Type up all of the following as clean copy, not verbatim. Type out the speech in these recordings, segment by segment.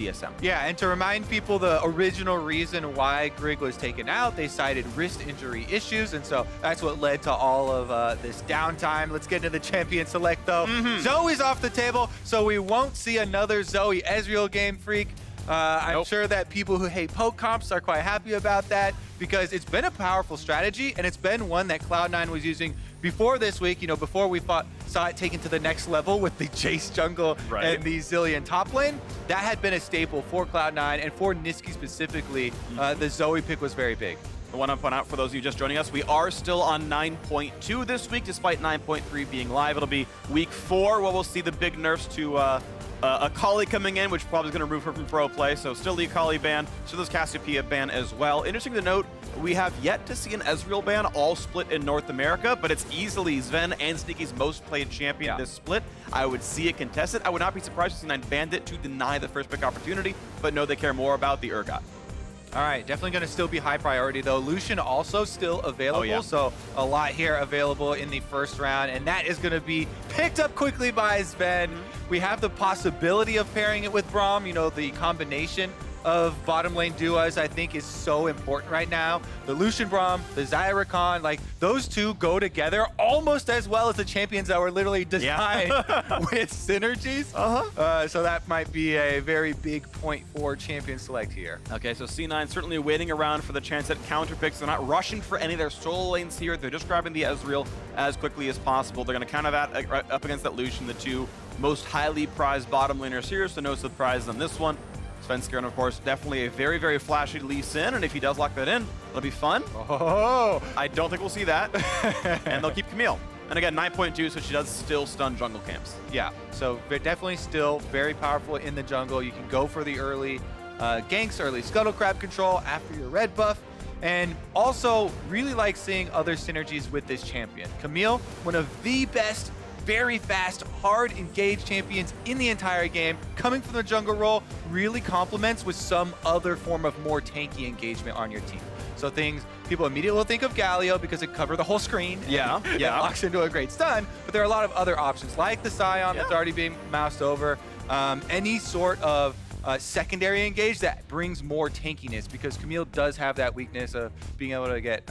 TSM. Yeah, and to remind people, the original reason why Grig was taken out, they cited wrist injury issues, and so that's what led to all of this downtime. Let's get into the champion select, though. Zoe's off the table, so we won't see another Zoe Ezreal game, Phreak. I'm sure that people who hate poke comps are quite happy about that because it's been a powerful strategy, and it's been one that Cloud9 was using before this week, you know, before we saw it taken to the next level with the Jace jungle and the Zilean top lane. That had been a staple for Cloud9, and for Nisqy specifically, the Zoe pick was very big. I want to point out for those of you just joining us, we are still on 9.2 this week, despite 9.3 being live. It'll be week 4 where we'll see the big nerfs to Akali coming in, which probably is going to remove her from pro play. So still the Akali ban, still this Cassiopeia ban as well. Interesting to note, we have yet to see an Ezreal ban all split in North America, but it's easily Zven and Sneaky's most played champion this split. I would see it contested. I would not be surprised if C9 banned it to deny the first pick opportunity, but no, they care more about the Urgot. All right, definitely going to still be high priority, though. Lucian also still available, so a lot here available in the first round, and that is going to be picked up quickly by Zven. We have the possibility of pairing it with Braum. You know, the combination of bottom lane duos, I think, is so important right now. The Lucian Braum, the Zyrakan, like, those two go together almost as well as the champions that were literally designed with synergies. So that might be a very big point for champion select here. Okay, so C9 certainly waiting around for the chance at counter picks. They're not rushing for any of their solo lanes here. They're just grabbing the Ezreal as quickly as possible. They're going to counter that up against that Lucian, the two most highly prized bottom laners here, so no surprise on this one. Svenskeren, of course, definitely a very, very flashy Lee Sin, and if he does lock that in, it'll be fun. I don't think we'll see that. And they'll keep Camille. And again, 9.2, so she does still stun jungle camps. Yeah, so they're definitely still very powerful in the jungle. You can go for the early ganks, early scuttle crab control after your red buff. And also really like seeing other synergies with this champion. Camille, one of the best, very fast, hard engaged champions in the entire game, coming from the jungle role, really complements with some other form of more tanky engagement on your team. So things people immediately will think of Galio because it covered the whole screen. It locks into a great stun, but there are a lot of other options like the Sion that's already being moused over. Any sort of secondary engage that brings more tankiness, because Camille does have that weakness of being able to get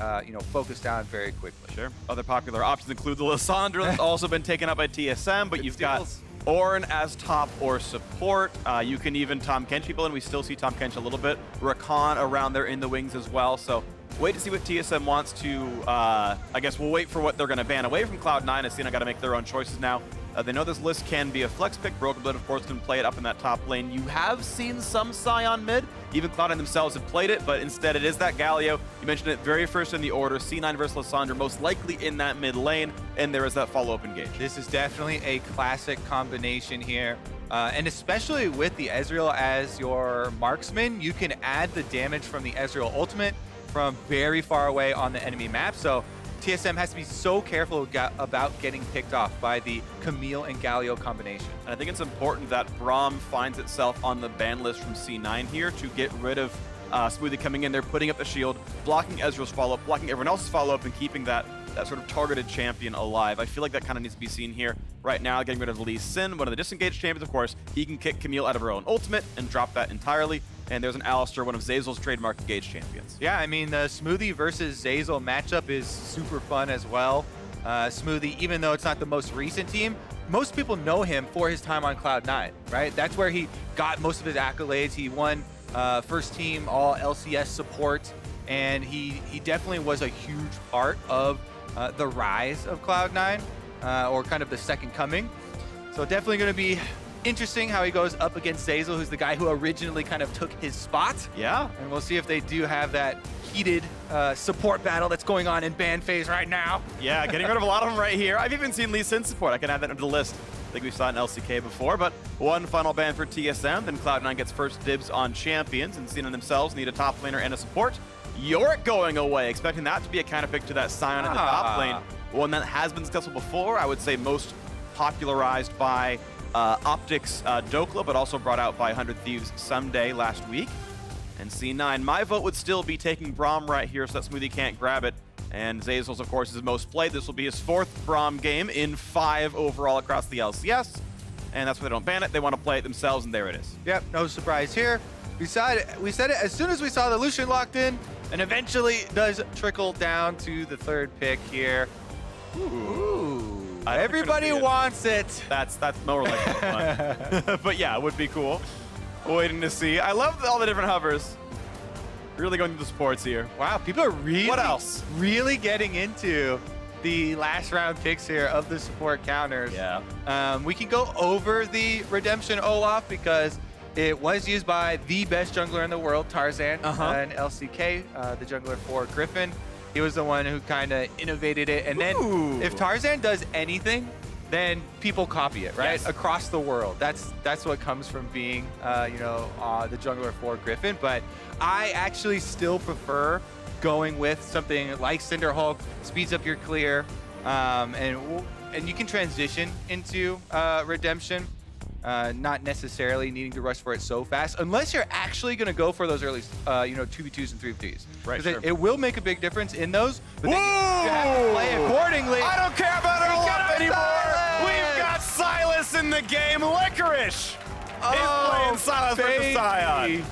focused down very quickly. Sure. Other popular options include the Lissandra that's also been taken up by TSM, but you've got Ornn as top or support. You can even Tom Kench people, and we still see Tom Kench a little bit. Rakan around there in the wings as well. So wait to see what TSM wants to, I guess we'll wait for what they're going to ban away from Cloud9. As Sion got to make their own choices now. They know this list can be a flex pick. Broken Blood, of course, can play it up in that top lane. You have seen some Sion mid. Even Cloud9 themselves have played it, but instead it is that Galio. You mentioned it very first in the order. C9 versus Lissandra, most likely in that mid lane, and there is that follow-up engage. This is definitely a classic combination here. And especially with the Ezreal as your marksman, you can add the damage from the Ezreal ultimate from very far away on the enemy map. So TSM has to be so careful about getting picked off by the Camille and Galio combination. And I think it's important that Braum finds itself on the ban list from C9 here to get rid of Smoothie coming in there, putting up the shield, blocking Ezreal's follow-up, blocking everyone else's follow-up, and keeping that sort of targeted champion alive. I feel like that kind of needs to be seen here. Right now, getting rid of Lee Sin, one of the disengaged champions, of course. He can kick Camille out of her own ultimate and drop that entirely. And there's an Alistar, one of Zeyzal's trademark engaged champions. Yeah, I mean, the Smoothie versus Zeyzal matchup is super fun as well. Smoothie, even though it's not the most recent team, most people know him for his time on Cloud9, right? That's where he got most of his accolades. He won first team all LCS support, and he definitely was a huge part of the rise of Cloud9, or kind of the second coming. So definitely going to be interesting how he goes up against Zeyzal, who's the guy who originally kind of took his spot. Yeah. And we'll see if they do have that heated support battle that's going on in ban phase right now. Yeah, getting rid of a lot of them right here. I've even seen Lee Sin support. I can add that into the list. I think we saw it in LCK before, but one final ban for TSM. Then Cloud9 gets first dibs on champions, and Sion themselves need a top laner and a support. Yorick going away, expecting that to be a counter pick to that Sion in the top lane. One that has been successful before, I would say most popularized by Optics Dokla, but also brought out by 100 Thieves someday last week. And C9, my vote would still be taking Braum right here so that Smoothie can't grab it. And Zeyzal's, of course, is most played. This will be his 4th Braum game in 5 overall across the LCS. and that's why they don't ban it. They want to play it themselves, and there it is. Yep, no surprise here. We said it as soon as we saw the Lucian locked in, and eventually does trickle down to the third pick here. Ooh. Everybody wants it. That's more like fun. But yeah, it would be cool. Waiting to see. I love all the different hovers. Really going through the supports here. Wow, people are really getting into the last round picks here of the support counters. Yeah. We can go over the Redemption Olaf because it was used by the best jungler in the world, Tarzan, and LCK, the jungler for Griffin. He was the one who kind of innovated it. And then if Tarzan does anything, then people copy it, right? Yes. Across the world. That's what comes from being, the jungler for Griffin. But I actually still prefer going with something like Cinderhulk, speeds up your clear, and you can transition into Redemption. Not necessarily needing to rush for it so fast, unless you're actually going to go for those early, 2v2s and 3v3s. Right, Because it will make a big difference in those, but then you have to play accordingly. I don't care about Olaf anymore. We've got Sylas in the game. Licorice is playing Sylas versus Sion.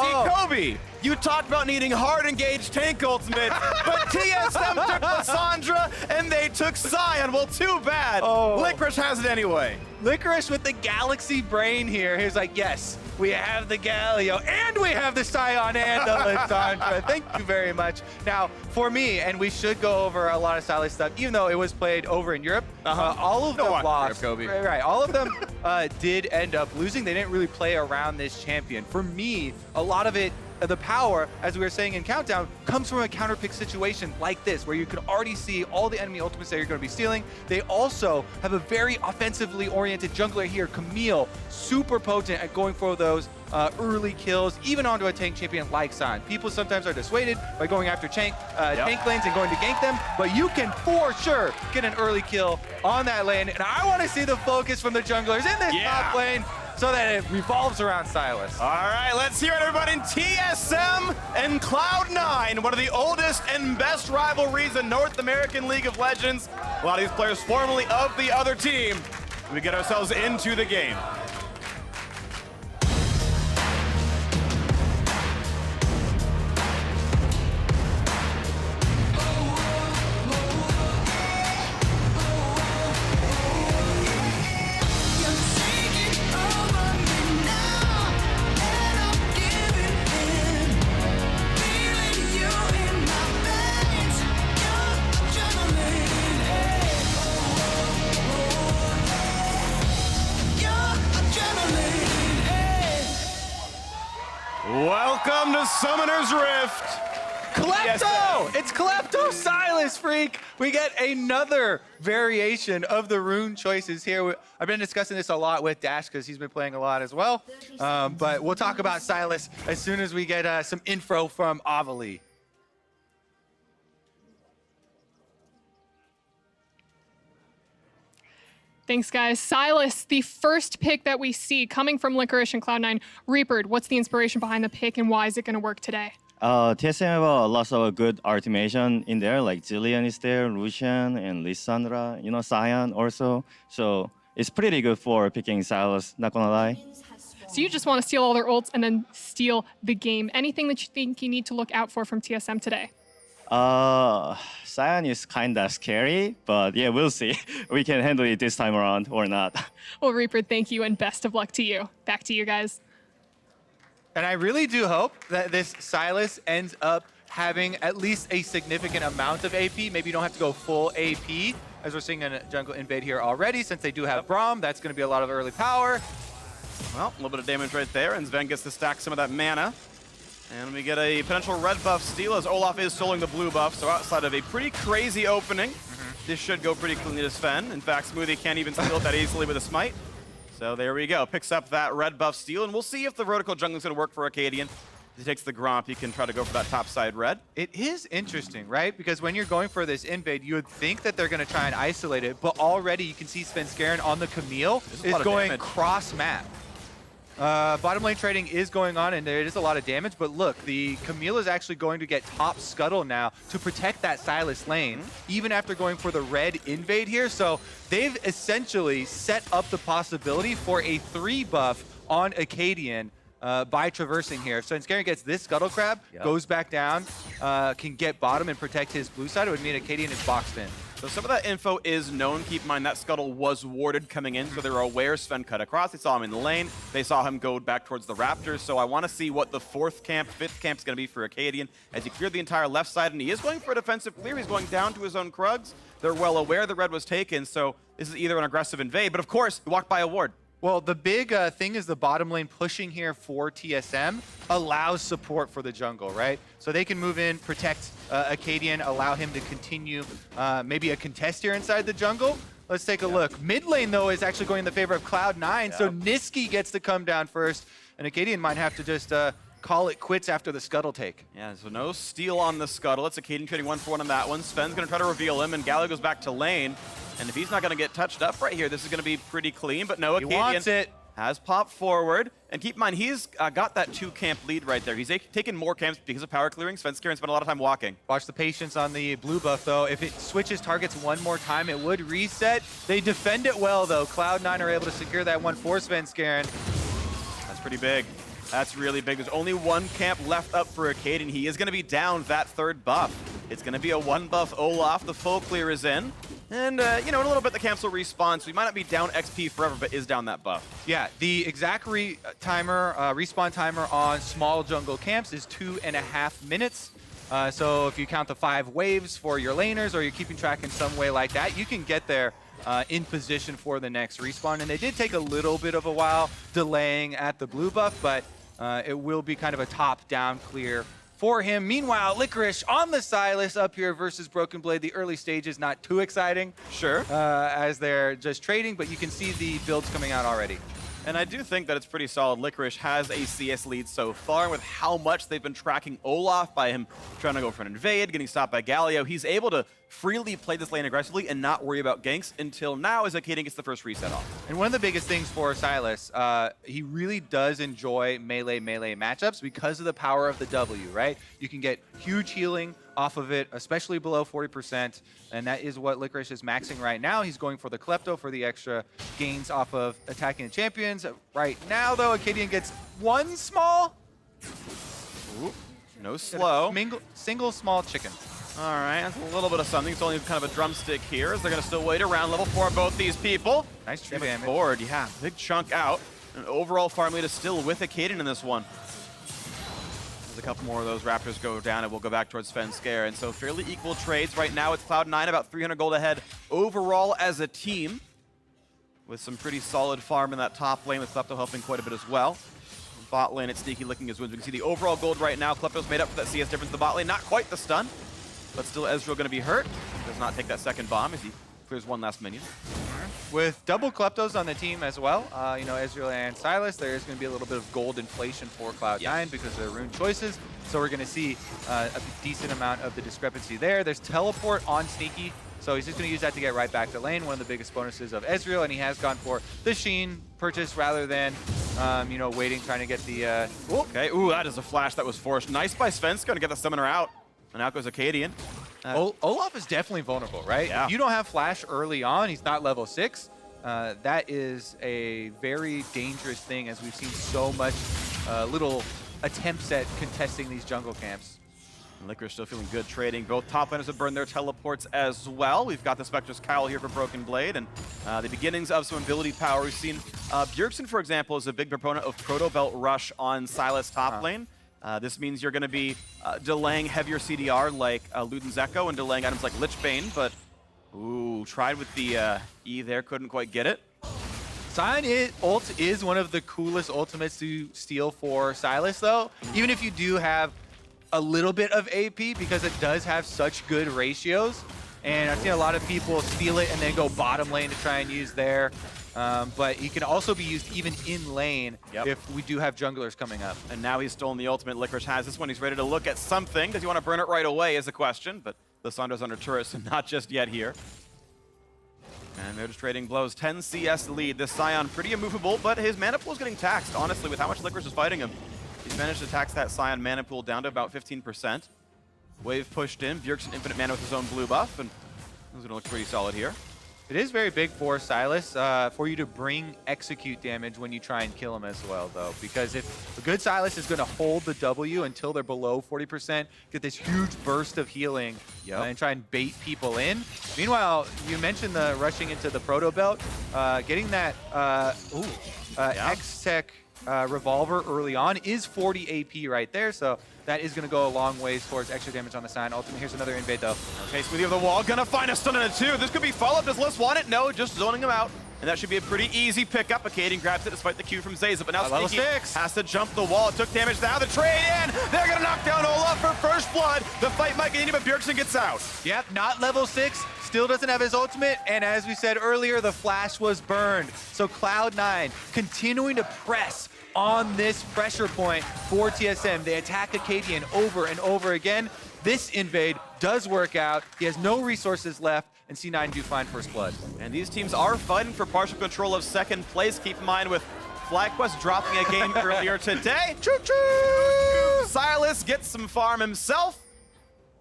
See, Kobe, you talked about needing hard engaged tank ultimate, but TSM took Lissandra and they took Sion. Well, too bad. Licorice has it anyway. Licorice with the galaxy brain here. He's like, yes, we have the Galio and we have the Sion and the Lissandra. Thank you very much. Now, for me, and we should go over a lot of Sylas stuff, even though it was played over in Europe, all of them lost. Right, all of them did end up losing. They didn't really play around this champion. For me, a lot of it, the power, as we were saying in Countdown, comes from a counter pick situation like this, where you can already see all the enemy ultimates that you're going to be stealing. They also have a very offensively oriented jungler here, Camille, super potent at going for those early kills, even onto a tank champion like Sion. People sometimes are dissuaded by going after tank lanes and going to gank them, but you can for sure get an early kill on that lane. And I want to see the focus from the junglers in this top lane, so that it revolves around Sylas. All right, let's hear it, everybody. In TSM and Cloud9, one of the oldest and best rivalries in North American League of Legends. A lot of these players formerly of the other team. We get ourselves into the game. Welcome to Summoner's Rift. Klepto! It's Klepto Sylas, Phreak. We get another variation of the rune choices here. I've been discussing this a lot with Dash because he's been playing a lot as well. But we'll talk about Sylas as soon as we get some info from Avali. Thanks, guys. Sylas, the first pick that we see coming from Licorice and Cloud9. Reaper, what's the inspiration behind the pick and why is it going to work today? TSM have lots of good ultimation in there, like Zilean is there, Lucian and Lissandra, Sion also. So it's pretty good for picking Sylas, not gonna lie. So you just want to steal all their ults and then steal the game. Anything that you think you need to look out for from TSM today? Sion is kinda scary, but yeah, we'll see. We can handle it this time around or not. Well, Reaper, thank you and best of luck to you. Back to you guys. And I really do hope that this Sylas ends up having at least a significant amount of AP. Maybe you don't have to go full AP, as we're seeing a jungle invade here already. Since they do have Braum, that's going to be a lot of early power. Well, a little bit of damage right there, and Zven gets to stack some of that mana. And we get a potential red buff steal as Olaf is soloing the blue buff, so outside of a pretty crazy opening, this should go pretty cleanly to Zven. In fact, Smoothie can't even steal it that easily with a smite. So there we go, picks up that red buff steal, and we'll see if the vertical jungling is going to work for Akaadian. If he takes the Gromp, he can try to go for that top side red. It is interesting, right? Because when you're going for this invade, you would think that they're going to try and isolate it, but already you can see Svenskeren on the Camille is going cross-map. Bottom lane trading is going on, and there is a lot of damage, but look, the Camille is actually going to get top scuttle now to protect that Sylas lane, even after going for the red invade here. So they've essentially set up the possibility for a 3 buff on Akaadian by traversing here. If Svenskeren gets this scuttle crab, goes back down, can get bottom and protect his blue side, it would mean Akaadian is boxed in. So some of that info is known. Keep in mind that scuttle was warded coming in, so they were aware Zven cut across. They saw him in the lane. They saw him go back towards the Raptors. So I want to see what the 4th camp, 5th camp is going to be for Akaadian as he cleared the entire left side, and he is going for a defensive clear. He's going down to his own Krugs. They're well aware the red was taken, so this is either an aggressive invade, but of course, he walked by a ward. Well, the big thing is the bottom lane pushing here for TSM allows support for the jungle, right? So they can move in, protect Akaadian, allow him to continue maybe a contest here inside the jungle. Let's take a look. Mid lane, though, is actually going in the favor of Cloud9, so Nisqy gets to come down first, and Akaadian might have to just call it quits after the scuttle take. Yeah, so no steal on the scuttle. It's Akaadian trading 1-for-1 on that one. Sven's going to try to reveal him, and Galio goes back to lane. And if he's not going to get touched up right here, this is going to be pretty clean. But no, Akaadian has popped forward. And keep in mind, he's got that 2-camp lead right there. He's taken more camps because of power clearing. Svenskeren spent a lot of time walking. Watch the patience on the blue buff, though. If it switches targets one more time, it would reset. They defend it well, though. Cloud9 are able to secure that one for Svenskeren. That's pretty big. That's really big. There's only 1 camp left up for Akaadian. He is going to be down that 3rd buff. It's going to be a 1-buff Olaf. The full clear is in. And, you know, in a little bit, the camps will respawn, so he might not be down XP forever, but is down that buff. Yeah, the exact respawn timer on small jungle camps is 2.5 minutes. So if you count the 5 waves for your laners, or you're keeping track in some way like that, you can get there in position for the next respawn. And they did take a little bit of a while delaying at the blue buff, but it will be kind of a top-down clear for him. Meanwhile, Licorice on the Sylas up here versus Broken Blade. The early stage is not too exciting. Sure. As they're just trading, but you can see the builds coming out already. And I do think that it's pretty solid. Licorice has a CS lead so far, and with how much they've been tracking Olaf by him trying to go for an invade, getting stopped by Galio, he's able to freely play this lane aggressively and not worry about ganks until now as Akaadian gets the first reset off. And one of the biggest things for Sylas, he really does enjoy melee matchups because of the power of the W, right? You can get huge healing off of it, especially below 40%, and that is what Licorice is maxing right now. He's going for the Klepto for the extra gains off of attacking the champions. Right now, though, Akaadian gets 1 small. Ooh, no slow. Single small chicken. All right, that's a little bit of something. It's only kind of a drumstick here, as they're going to still wait around. Level 4 both these people. Nice tree damage. Forward, yeah, big chunk out. And overall farm lead is still with Akaadian in this one. As a couple more of those Raptors go down, and we'll go back towards Svenskeren. So fairly equal trades. Right now it's Cloud9 about 300 gold ahead overall as a team, with some pretty solid farm in that top lane, with Klepto helping quite a bit as well. Bot lane, it's Sneaky licking his wounds. We can see the overall gold right now. Klepto's made up for that CS difference in the bot lane. Not quite the stun, but still Ezreal going to be hurt. Does not take that second bomb as he clears one last minion. With double Kleptos on the team as well, you know, Ezreal and Sylas, there is going to be a little bit of gold inflation for Cloud9 because of their rune choices. So we're going to see a decent amount of the discrepancy there. There's teleport on Sneaky, so he's just going to use that to get right back to lane. One of the biggest bonuses of Ezreal, and he has gone for the Sheen purchase rather than, you know, waiting, trying to get the... Okay, ooh, that is a flash that was forced. Nice by Svenskeren to get the summoner out. And out goes Akaadian. Olaf is definitely vulnerable, right? Yeah. If you don't have flash early on, he's not level 6. That is a very dangerous thing, as we've seen so much little attempts at contesting these jungle camps. And Licorice still feeling good trading. Both top laners have burned their teleports as well. We've got the Spectre's Cowl here for Broken Blade, and the beginnings of some ability power. We've seen Bjergsen, for example, is a big proponent of Proto Belt Rush on Sylas top lane. This means you're going to be delaying heavier CDR like Luden's Echo and delaying items like Lichbane, but ooh, tried with the E there, couldn't quite get it. Sion ult is one of the coolest ultimates to steal for Sylas, though. Even if you do have a little bit of AP, because it does have such good ratios. And I've seen a lot of people steal it and then go bottom lane to try and use there. But he can also be used even in lane if we do have junglers coming up. And now he's stolen the ultimate. Licorice has this one. He's ready to look at something. Does he want to burn it right away is a question, but Lissandra's under turret, so not just yet here. And they're just trading blows. 10 CS lead. This Sion pretty immovable, but his mana pool is getting taxed, honestly, with how much Licorice is fighting him. He's managed to tax that Sion mana pool down to about 15%. Wave pushed in. Bjergsen infinite mana with his own blue buff, and this is going to look pretty solid here. It is very big for Sylas for you to bring execute damage when you try and kill him as well, though. Because if a good Sylas is going to hold the W until they're below 40%, get this huge burst of healing and try and bait people in. Meanwhile, you mentioned the rushing into the Proto Belt. Getting that X-Tech Revolver early on is 40 AP right there, so that is going to go a long ways towards extra damage on the side. Ultimately, here's another invade, though. Okay, Smoothie of the wall, gonna find a stun in it too. This could be follow-up. Does Liss want it? No, just zoning him out. And that should be a pretty easy pickup. Akaadian grabs it despite the Q from Zeyzal, but now level Sneaky 6 has to jump the wall. It took damage now. The trade in. They're gonna knock down Olaf for first blood. The fight might continue, but Bjergsen gets out. Yep, not level 6. Still doesn't have his ultimate, and as we said earlier, the flash was burned. So Cloud9 continuing to press on this pressure point for TSM. They attack Akaadian over and over again. This invade does work out. He has no resources left, and C9 do find first blood. And these teams are fighting for partial control of second place. Keep in mind with FlyQuest dropping a game earlier today. Choo-choo! Sylas gets some farm himself.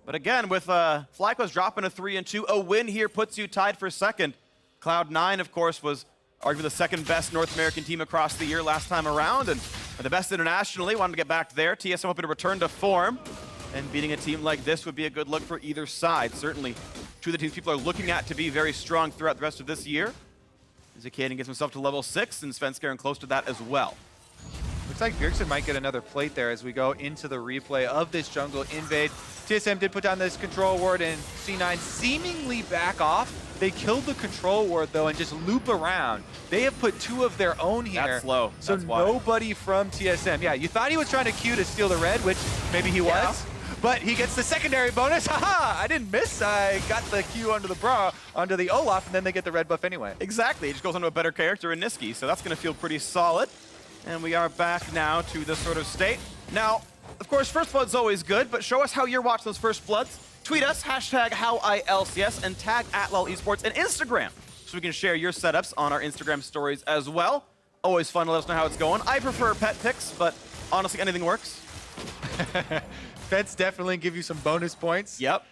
But again, with FlyQuest dropping a 3-2, a win here puts you tied for second. Cloud9, of course, was arguably the second best North American team across the year last time around, and the best internationally. Wanted to get back there. TSM hoping to return to form, and beating a team like this would be a good look for either side. Certainly, two of the teams people are looking at to be very strong throughout the rest of this year. Akaadian gets himself to level 6, and Svenskeren close to that as well. Looks like Bjergsen might get another plate there as we go into the replay of this jungle invade. TSM did put down this control ward, and C9 seemingly back off. They killed the control ward, though, and just loop around. They have put 2 of their own here. That's slow. So That's why. nobody from TSM. Yeah, you thought he was trying to Q to steal the red, which maybe he was. But he gets the secondary bonus. Haha! I didn't miss. I got the Q onto the Braum, onto the Olaf, and then they get the red buff anyway. Exactly. He just goes onto a better character in Nisqy, so that's going to feel pretty solid. And we are back now to this sort of state. Now, of course, First Blood's always good, but show us how you're watching those First Bloods. Tweet us, #HowILCS, and tag @Lolesports and Instagram, so we can share your setups on our Instagram stories as well. Always fun to let us know how it's going. I prefer pet picks, but honestly, anything works. Pets definitely give you some bonus points. Yep.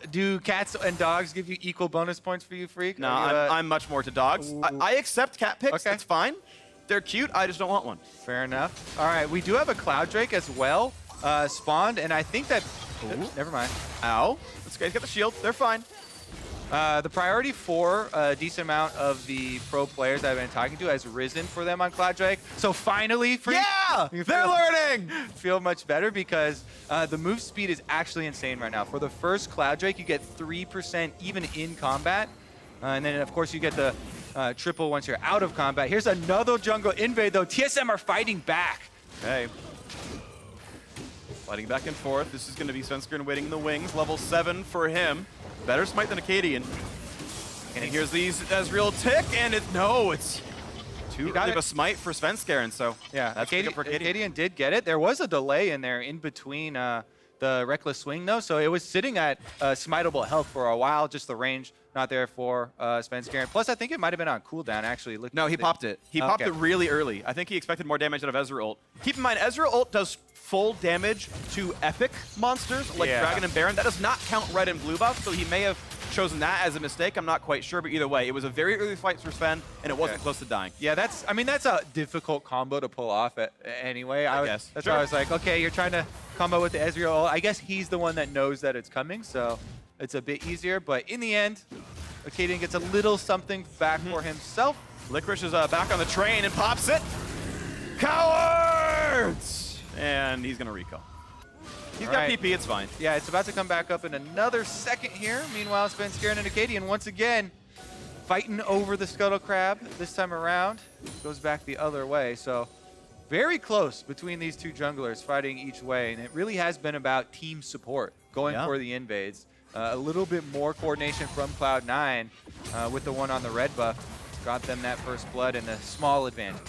Do cats and dogs give you equal bonus points for you, Phreak? No, I'm much more to dogs. I accept cat picks. Okay. It's fine. They're cute. I just don't want one. Fair enough. All right, we do have a Cloud Drake as well spawned, and I think that... Ooh, never mind. Ow. This guy's got the shield. They're fine. The priority for a decent amount of the pro players that I've been talking to has risen for them on Cloud Drake. So finally, Phreak, They're learning! feel much better because the move speed is actually insane right now. For the first Cloud Drake, you get 3% even in combat. And then, of course, you get the triple once you're out of combat. Here's another jungle invade, though. TSM are fighting back. Okay. Fighting back and forth. This is going to be Svenskeren waiting in the wings. Level 7 for him. Better smite than Akaadian. And here's these Ezreal tick, and it's too early of a smite for Svenskeren, so yeah, that's good for Akaadian. Akaadian did get it. There was a delay in there in between the Reckless Swing, though, so it was sitting at smiteable health for a while, just the range not there for Svenskeren. Plus, I think it might have been on cooldown, actually. No, he popped it. He popped it really early. I think he expected more damage out of Ezreal ult. Keep in mind, Ezreal ult does full damage to epic monsters like Dragon and Baron. That does not count red and blue buff, so he may have chosen that as a mistake. I'm not quite sure, but either way, it was a very early fight for Sven, and it wasn't close to dying. Yeah, that's a difficult combo to pull off anyway. I guess. That's why I was like, okay, you're trying to combo with the Ezreal ult. I guess he's the one that knows that it's coming, so it's a bit easier. But in the end, Akaadian gets a little something back for himself. Licorice is back on the train and pops it. Cowards! And he's going to recall. He's got PP, it's fine. Yeah, it's about to come back up in another second here. Meanwhile, Svenskeren and Akaadian once again fighting over the Scuttle Crab. This time around, goes back the other way. So very close between these two junglers fighting each way. And it really has been about team support going for the invades. A little bit more coordination from Cloud9 with the one on the red buff. Got them that first blood and a small advantage.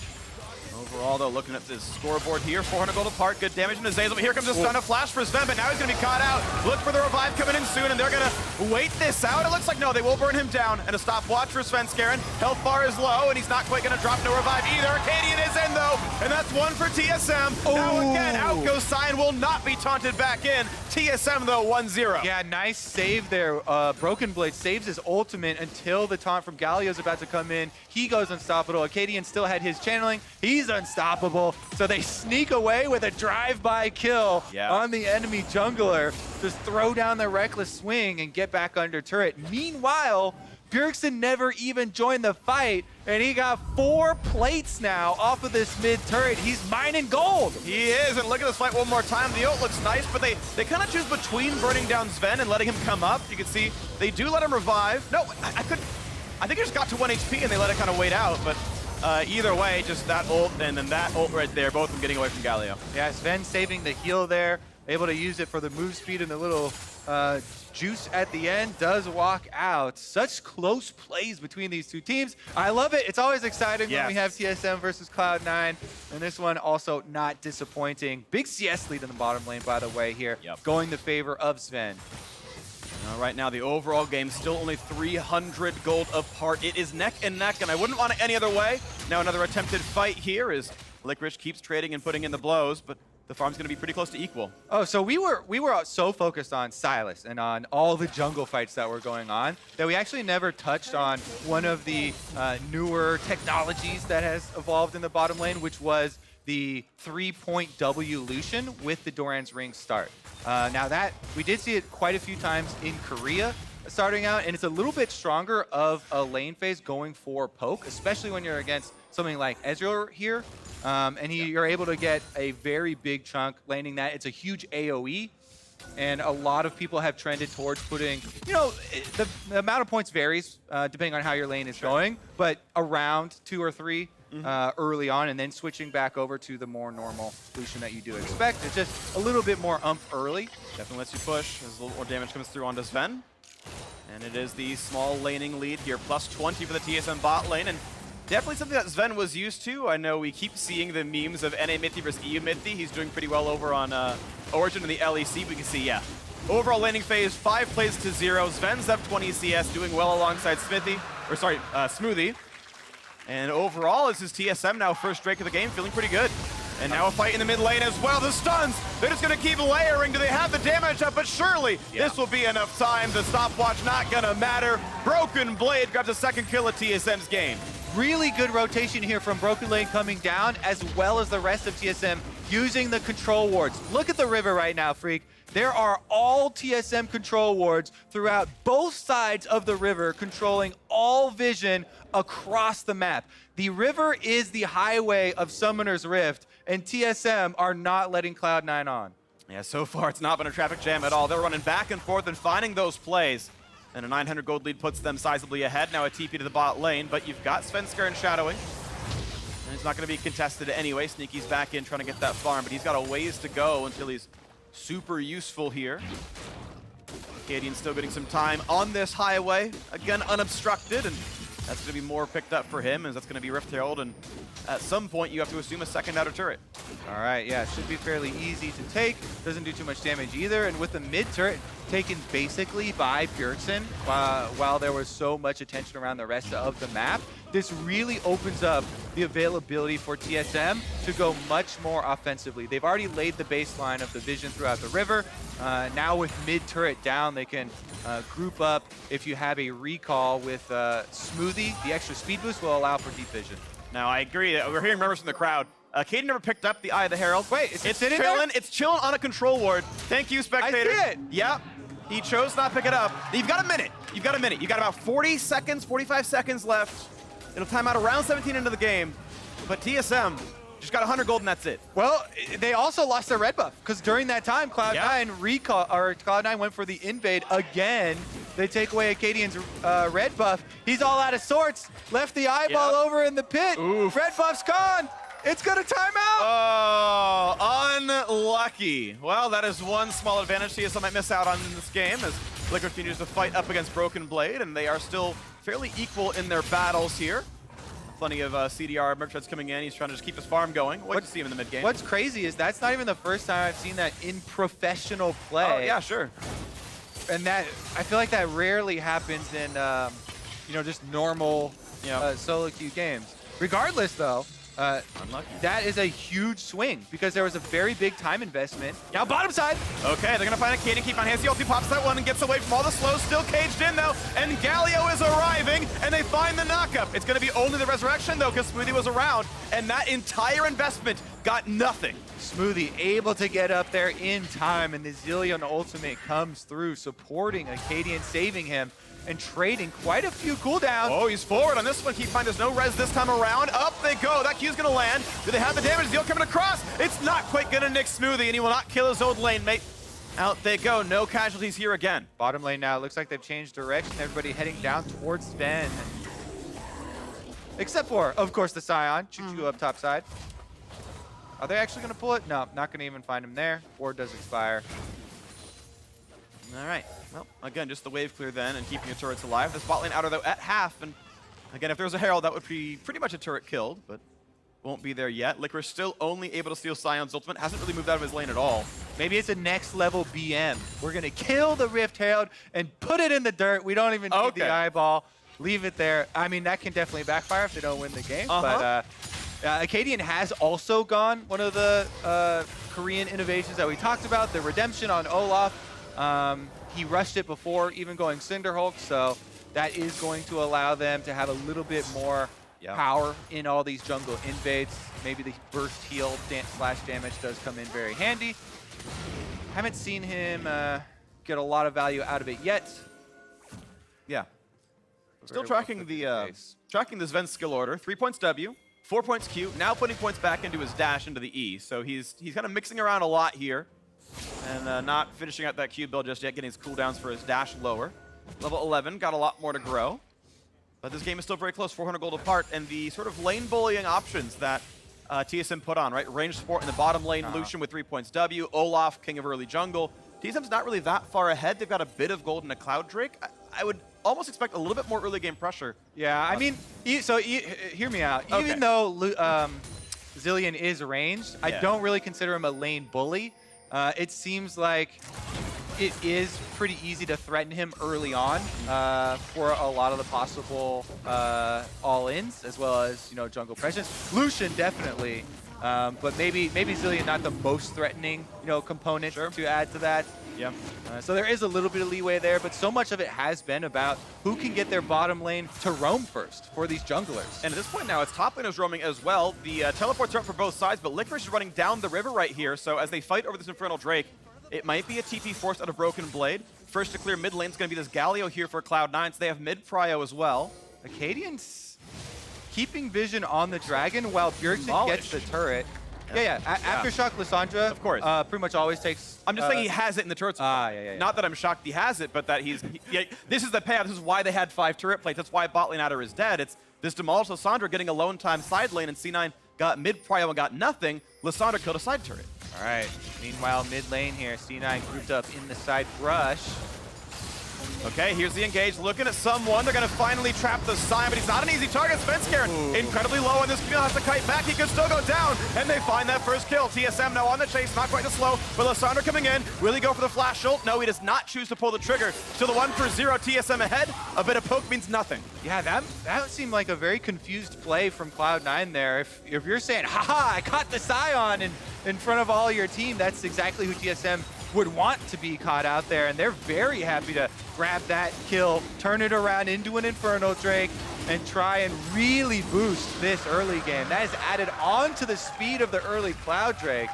Overall, though, looking at this scoreboard here, 400 gold apart, good damage into Zeyzal, but here comes a stun of flash for Zven, but now he's going to be caught out. Look for the revive coming in soon, and they're going to wait this out. It looks like, no, they will burn him down, and a stopwatch for Svenskeren. Health bar is low, and he's not quite going to drop no revive either. Akaadian is in, though, and that's one for TSM. Now again, out goes Sion, will not be taunted back in. TSM, though, 1-0. Yeah, nice save there. Broken Blade saves his ultimate until the taunt from Galio is about to come in. He goes unstoppable. Akaadian still had his channeling. He's unstoppable. So they sneak away with a drive-by kill on the enemy jungler. Just throw down the reckless swing and get back under turret. Meanwhile, Bjergsen never even joined the fight, and he got 4 plates now off of this mid turret. He's mining gold. He is, and look at this fight one more time. The ult looks nice, but they kind of choose between burning down Zven and letting him come up. You can see they do let him revive. No, I think he just got to 1 HP and they let it kind of wait out, but either way, just that ult and then that ult right there, both of them getting away from Galio. Yeah, Zven saving the heal there, able to use it for the move speed and the little juice at the end, does walk out. Such close plays between these two teams. I love it. It's always exciting when we have TSM versus Cloud9, and this one also not disappointing. Big CS lead in the bottom lane, by the way, here, going the favor of Zven. Right now, the overall game still only 300 gold apart. It is neck and neck, and I wouldn't want it any other way. Now another attempted fight here as Licorice keeps trading and putting in the blows, but the farm's going to be pretty close to equal. Oh, so we were so focused on Sylas and on all the jungle fights that were going on that we actually never touched on one of the newer technologies that has evolved in the bottom lane, which was the 3-point W Lucian with the Doran's Ring start. Now that, we did see it quite a few times in Korea starting out, and it's a little bit stronger of a lane phase going for poke, especially when you're against something like Ezreal here. And you're able to get a very big chunk landing that. It's a huge AoE, and a lot of people have trended towards putting, you know, the amount of points varies depending on how your lane is going, but around 2 or 3 early on, and then switching back over to the more normal Lucian that you do expect. It's just a little bit more early. Definitely lets you push as a little more damage comes through onto Zven. And it is the small laning lead here, plus 20 for the TSM bot lane, and definitely something that Zven was used to. I know we keep seeing the memes of NA Mithy versus EU Mithy. He's doing pretty well over on Origin in the LEC. We can see, overall laning phase, 5 plays to 0. Zven's up 20 CS, doing well alongside Smoothie. And overall, this is TSM now, first Drake of the game, feeling pretty good. And now a fight in the mid lane as well. The stuns, they're just going to keep layering. Do they have the damage up? But surely this will be enough time. The stopwatch not going to matter. Broken Blade grabs a second kill at TSM's game. Really good rotation here from Broken Lane coming down, as well as the rest of TSM using the control wards. Look at the river right now, Phreak. There are all TSM control wards throughout both sides of the river, controlling all vision across the map. The river is the highway of Summoner's Rift, and TSM are not letting Cloud9 on. Yeah, so far it's not been a traffic jam at all. They're running back and forth and finding those plays. And a 900 gold lead puts them sizably ahead. Now a TP to the bot lane, but you've got Svenskeren shadowing. And it's not going to be contested anyway. Sneaky's back in trying to get that farm, but he's got a ways to go until he's super useful here. Akaadian still getting some time on this highway. Again, unobstructed, and that's going to be more picked up for him, as that's going to be Rift Herald, and at some point you have to assume a second outer turret. All right, yeah, should be fairly easy to take. Doesn't do too much damage either, and with the mid turret taken basically by Bjergsen, while there was so much attention around the rest of the map, this really opens up the availability for TSM to go much more offensively. They've already laid the baseline of the vision throughout the river. Now with mid turret down, they can group up. If you have a recall with Smoothie, the extra speed boost will allow for deep vision. Now I agree. We're hearing members from the crowd. Akaadian never picked up the Eye of the Herald. Wait, it's chilling. It's chilling on a control ward. Thank you, spectators. I see it. Yep. He chose not to pick it up. You've got a minute. You've got a minute. You've got about 40 seconds, 45 seconds left. It'll time out around 17 into the game. But TSM just got 100 gold and that's it. Well, they also lost their red buff, because during that time, Cloud9 went for the invade again. They take away Akaadian's red buff. He's all out of sorts. Left the eyeball over in the pit. Oof. Red buff's gone. It's gonna time out. Oh, unlucky. Well, that is one small advantage TSM might miss out on in this game, as Licorice continues to fight up against Broken Blade, and they are still fairly equal in their battles here. Plenty of CDR merchants coming in. He's trying to just keep his farm going. Wait to see him in the mid game. What's crazy is that's not even the first time I've seen that in professional play. Oh, yeah, sure. And that, I feel like that rarely happens in, you know, just normal solo queue games. Regardless, though, Unlucky. that is a huge swing because there was a very big time investment. Now bottom side. Okay, they're going to find Akaadian, keep on hands. He ulti pops that one and gets away from all the slows. Still caged in, though, and Galio is arriving, and they find the knockup. It's going to be only the resurrection, though, because Smoothie was around, and that entire investment got nothing. Smoothie able to get up there in time, and the Zilean ultimate comes through, supporting Akaadian, saving him, and trading quite a few cooldowns. Oh, he's forward on this one. Keep finding there's no res this time around. Up they go. That Q's going to land. Do they have the damage? Zeal coming across. It's not quite going to nick Smoothie, and he will not kill his old lane mate. Out they go. No casualties here again. Bottom lane now. It looks like they've changed direction. Everybody heading down towards Zven. Except for, of course, the Sion. Choo-choo up top side. Are they actually going to pull it? No, not going to even find him there. Ward does expire. All right. Well, again, just the wave clear then and keeping your turrets alive. The spot lane outer, though, at half. And again, if there was a Herald, that would be pretty much a turret killed, but won't be there yet. Licorice still only able to steal Sion's ultimate. Hasn't really moved out of his lane at all. Maybe it's a next level BM. We're going to kill the Rift Herald and put it in the dirt. We don't even need the eyeball. Leave it there. I mean, that can definitely backfire if they don't win the game. But Akaadian has also gone one of the Korean innovations that we talked about, the redemption on Olaf. He rushed it before even going Cinderhulk, so that is going to allow them to have a little bit more power in all these jungle invades. Maybe the burst heal slash damage does come in very handy. Haven't seen him get a lot of value out of it yet. Yeah. Still tracking the Zven skill order. 3 points W, 4 points Q, now putting points back into his dash into the E. So he's kind of mixing around a lot here. And not finishing out that Q build just yet, getting his cooldowns for his dash lower. Level 11, got a lot more to grow. But this game is still very close, 400 gold apart. And the sort of lane bullying options that TSM put on, right? Range support in the bottom lane, Lucian with 3 points W, Olaf, king of early jungle. TSM's not really that far ahead. They've got a bit of gold and a Cloud Drake. I would almost expect a little bit more early game pressure. Yeah, I mean, hear me out. Okay. Even though Zilean is ranged, I don't really consider him a lane bully. It seems like it is pretty easy to threaten him early on for a lot of the possible all-ins, as well as, you know, jungle presence. Lucian definitely, but maybe Zilean not the most threatening, you know, component to add to that. Yeah. So there is a little bit of leeway there, but so much of it has been about who can get their bottom lane to roam first for these junglers. And at this point now, it's top laners roaming as well. The teleports are up for both sides, but Licorice is running down the river right here. So as they fight over this Infernal Drake, it might be a TP forced out of Broken Blade. First to clear mid lane is going to be this Galio here for Cloud9. So they have mid prio as well. Akaadian's keeping vision on the dragon while Bjergsen gets the turret. Aftershock Lissandra, of course, pretty much always takes. I'm just saying he has it in the turrets. Not that I'm shocked he has it, but that this is the payoff. This is why they had 5 turret plates. That's why bot lane outer is dead. It's this demolished Lissandra getting a lone time side lane, and C9 got mid prio and got nothing. Lissandra killed a side turret. All right. Meanwhile, mid lane here, C9 grouped up in the side brush. Okay, here's the engage, looking at someone. They're going to finally trap the Sion, but he's not an easy target. Svenskeren incredibly low, and this Camille has to kite back. He could still go down, and they find that first kill. TSM now on the chase, not quite as slow, but Lissandra coming in. Will he go for the flash ult? No, he does not choose to pull the trigger. Still the 1-for-0, TSM ahead. A bit of poke means nothing. Yeah, that seemed like a very confused play from Cloud9 there. If you're saying, haha, I caught the Sion in front of all your team, that's exactly who TSM would want to be caught out there, and they're very happy to grab that kill, turn it around into an Infernal Drake, and try and really boost this early game. That is added on to the speed of the early Cloud Drake.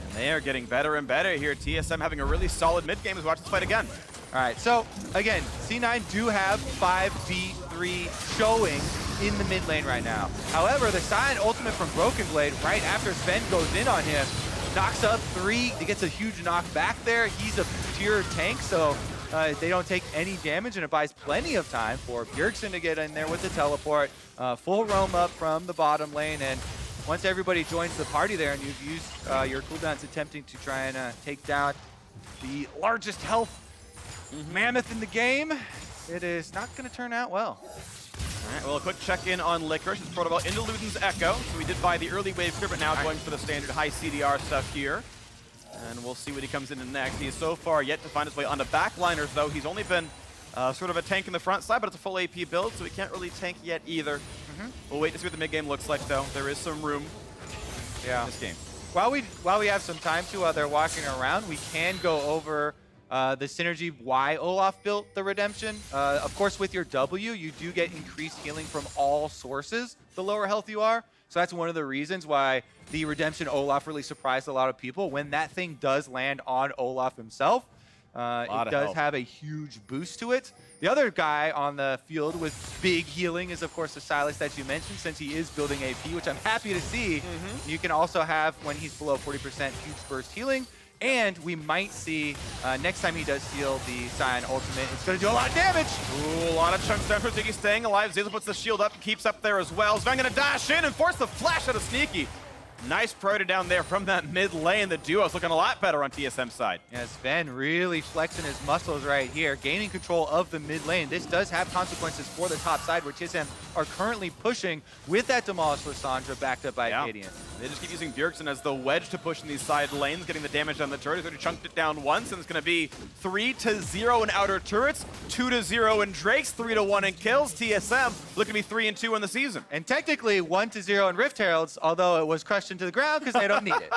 And they are getting better and better here. TSM having a really solid mid game. Let's watch this fight again. All right, so again, C9 do have 5v3 showing in the mid lane right now. However, the Sion ultimate from Broken Blade right after Zven goes in on him, knocks up 3, he gets a huge knock back there. He's a pure tank, so they don't take any damage, and it buys plenty of time for Bjergsen to get in there with the teleport. Full roam up from the bottom lane, and once everybody joins the party there and you've used your cooldowns attempting to try and take down the largest health mammoth in the game, it is not going to turn out well. All right, well, a quick check-in on Licorice. It's protocol into Luden's Echo. So we did buy the early wave clear, but now going for the standard high CDR stuff here. And we'll see what he comes into next. He is so far yet to find his way onto backliners, though. He's only been sort of a tank in the front side, but it's a full AP build, so he can't really tank yet either. We'll wait to see what the mid-game looks like, though. There is some room in this game. While we have some time to, while they're walking around, we can go over the synergy why Olaf built the Redemption. Of course, with your W, you do get increased healing from all sources the lower health you are. So that's one of the reasons why the Redemption Olaf really surprised a lot of people. When that thing does land on Olaf himself, it does have a huge boost to it. The other guy on the field with big healing is, of course, the Sylas that you mentioned, since he is building AP, which I'm happy to see. You can also have, when he's below 40%, huge burst healing. And we might see, next time he does steal the Sion ultimate, it's going to do a lot of damage. Ooh, a lot of chunks down for Ziggy staying alive. Zeyzal puts the shield up and keeps up there as well. Zven going to dash in and force the flash out of Nisqy. Nice priority down there from that mid lane. The duo's looking a lot better on TSM's side. Yeah, Zven really flexing his muscles right here, gaining control of the mid lane. This does have consequences for the top side, where TSM are currently pushing with that demolished Lissandra backed up by Akaadian. They just keep using Bjergsen as the wedge to push in these side lanes, getting the damage on the turret. He's already chunked it down once, and it's going to be 3-0 in outer turrets, 2-0 in Drakes, 3-1 in kills. TSM looking to be 3-2 in the season. And technically 1-0 in Rift Heralds, although it was crushed into the ground because they don't need it.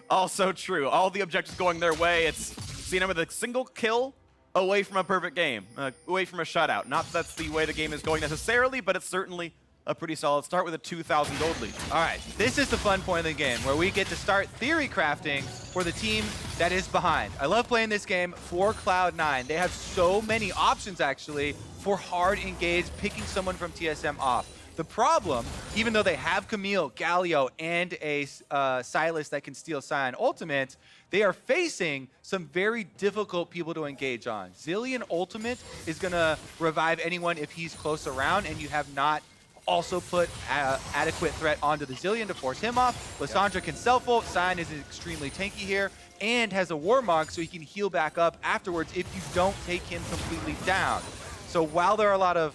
Also true. All the objectives going their way. It's Sion with a single kill away from a perfect game, away from a shutout. Not that that's the way the game is going necessarily, but it's certainly a pretty solid start with a 2,000 gold lead. All right, this is the fun point of the game, where we get to start theory crafting for the team that is behind. I love playing this game for Cloud9. They have so many options, actually, for hard engage, picking someone from TSM off. The problem, even though they have Camille, Galio, and a Sylas that can steal Sion ultimate, they are facing some very difficult people to engage on. Zilean ultimate is going to revive anyone if he's close around, and you have not also put adequate threat onto the Zilean to force him off. Lissandra can self-ult. Sion is extremely tanky here and has a Warmog, so he can heal back up afterwards if you don't take him completely down. So while there are a lot of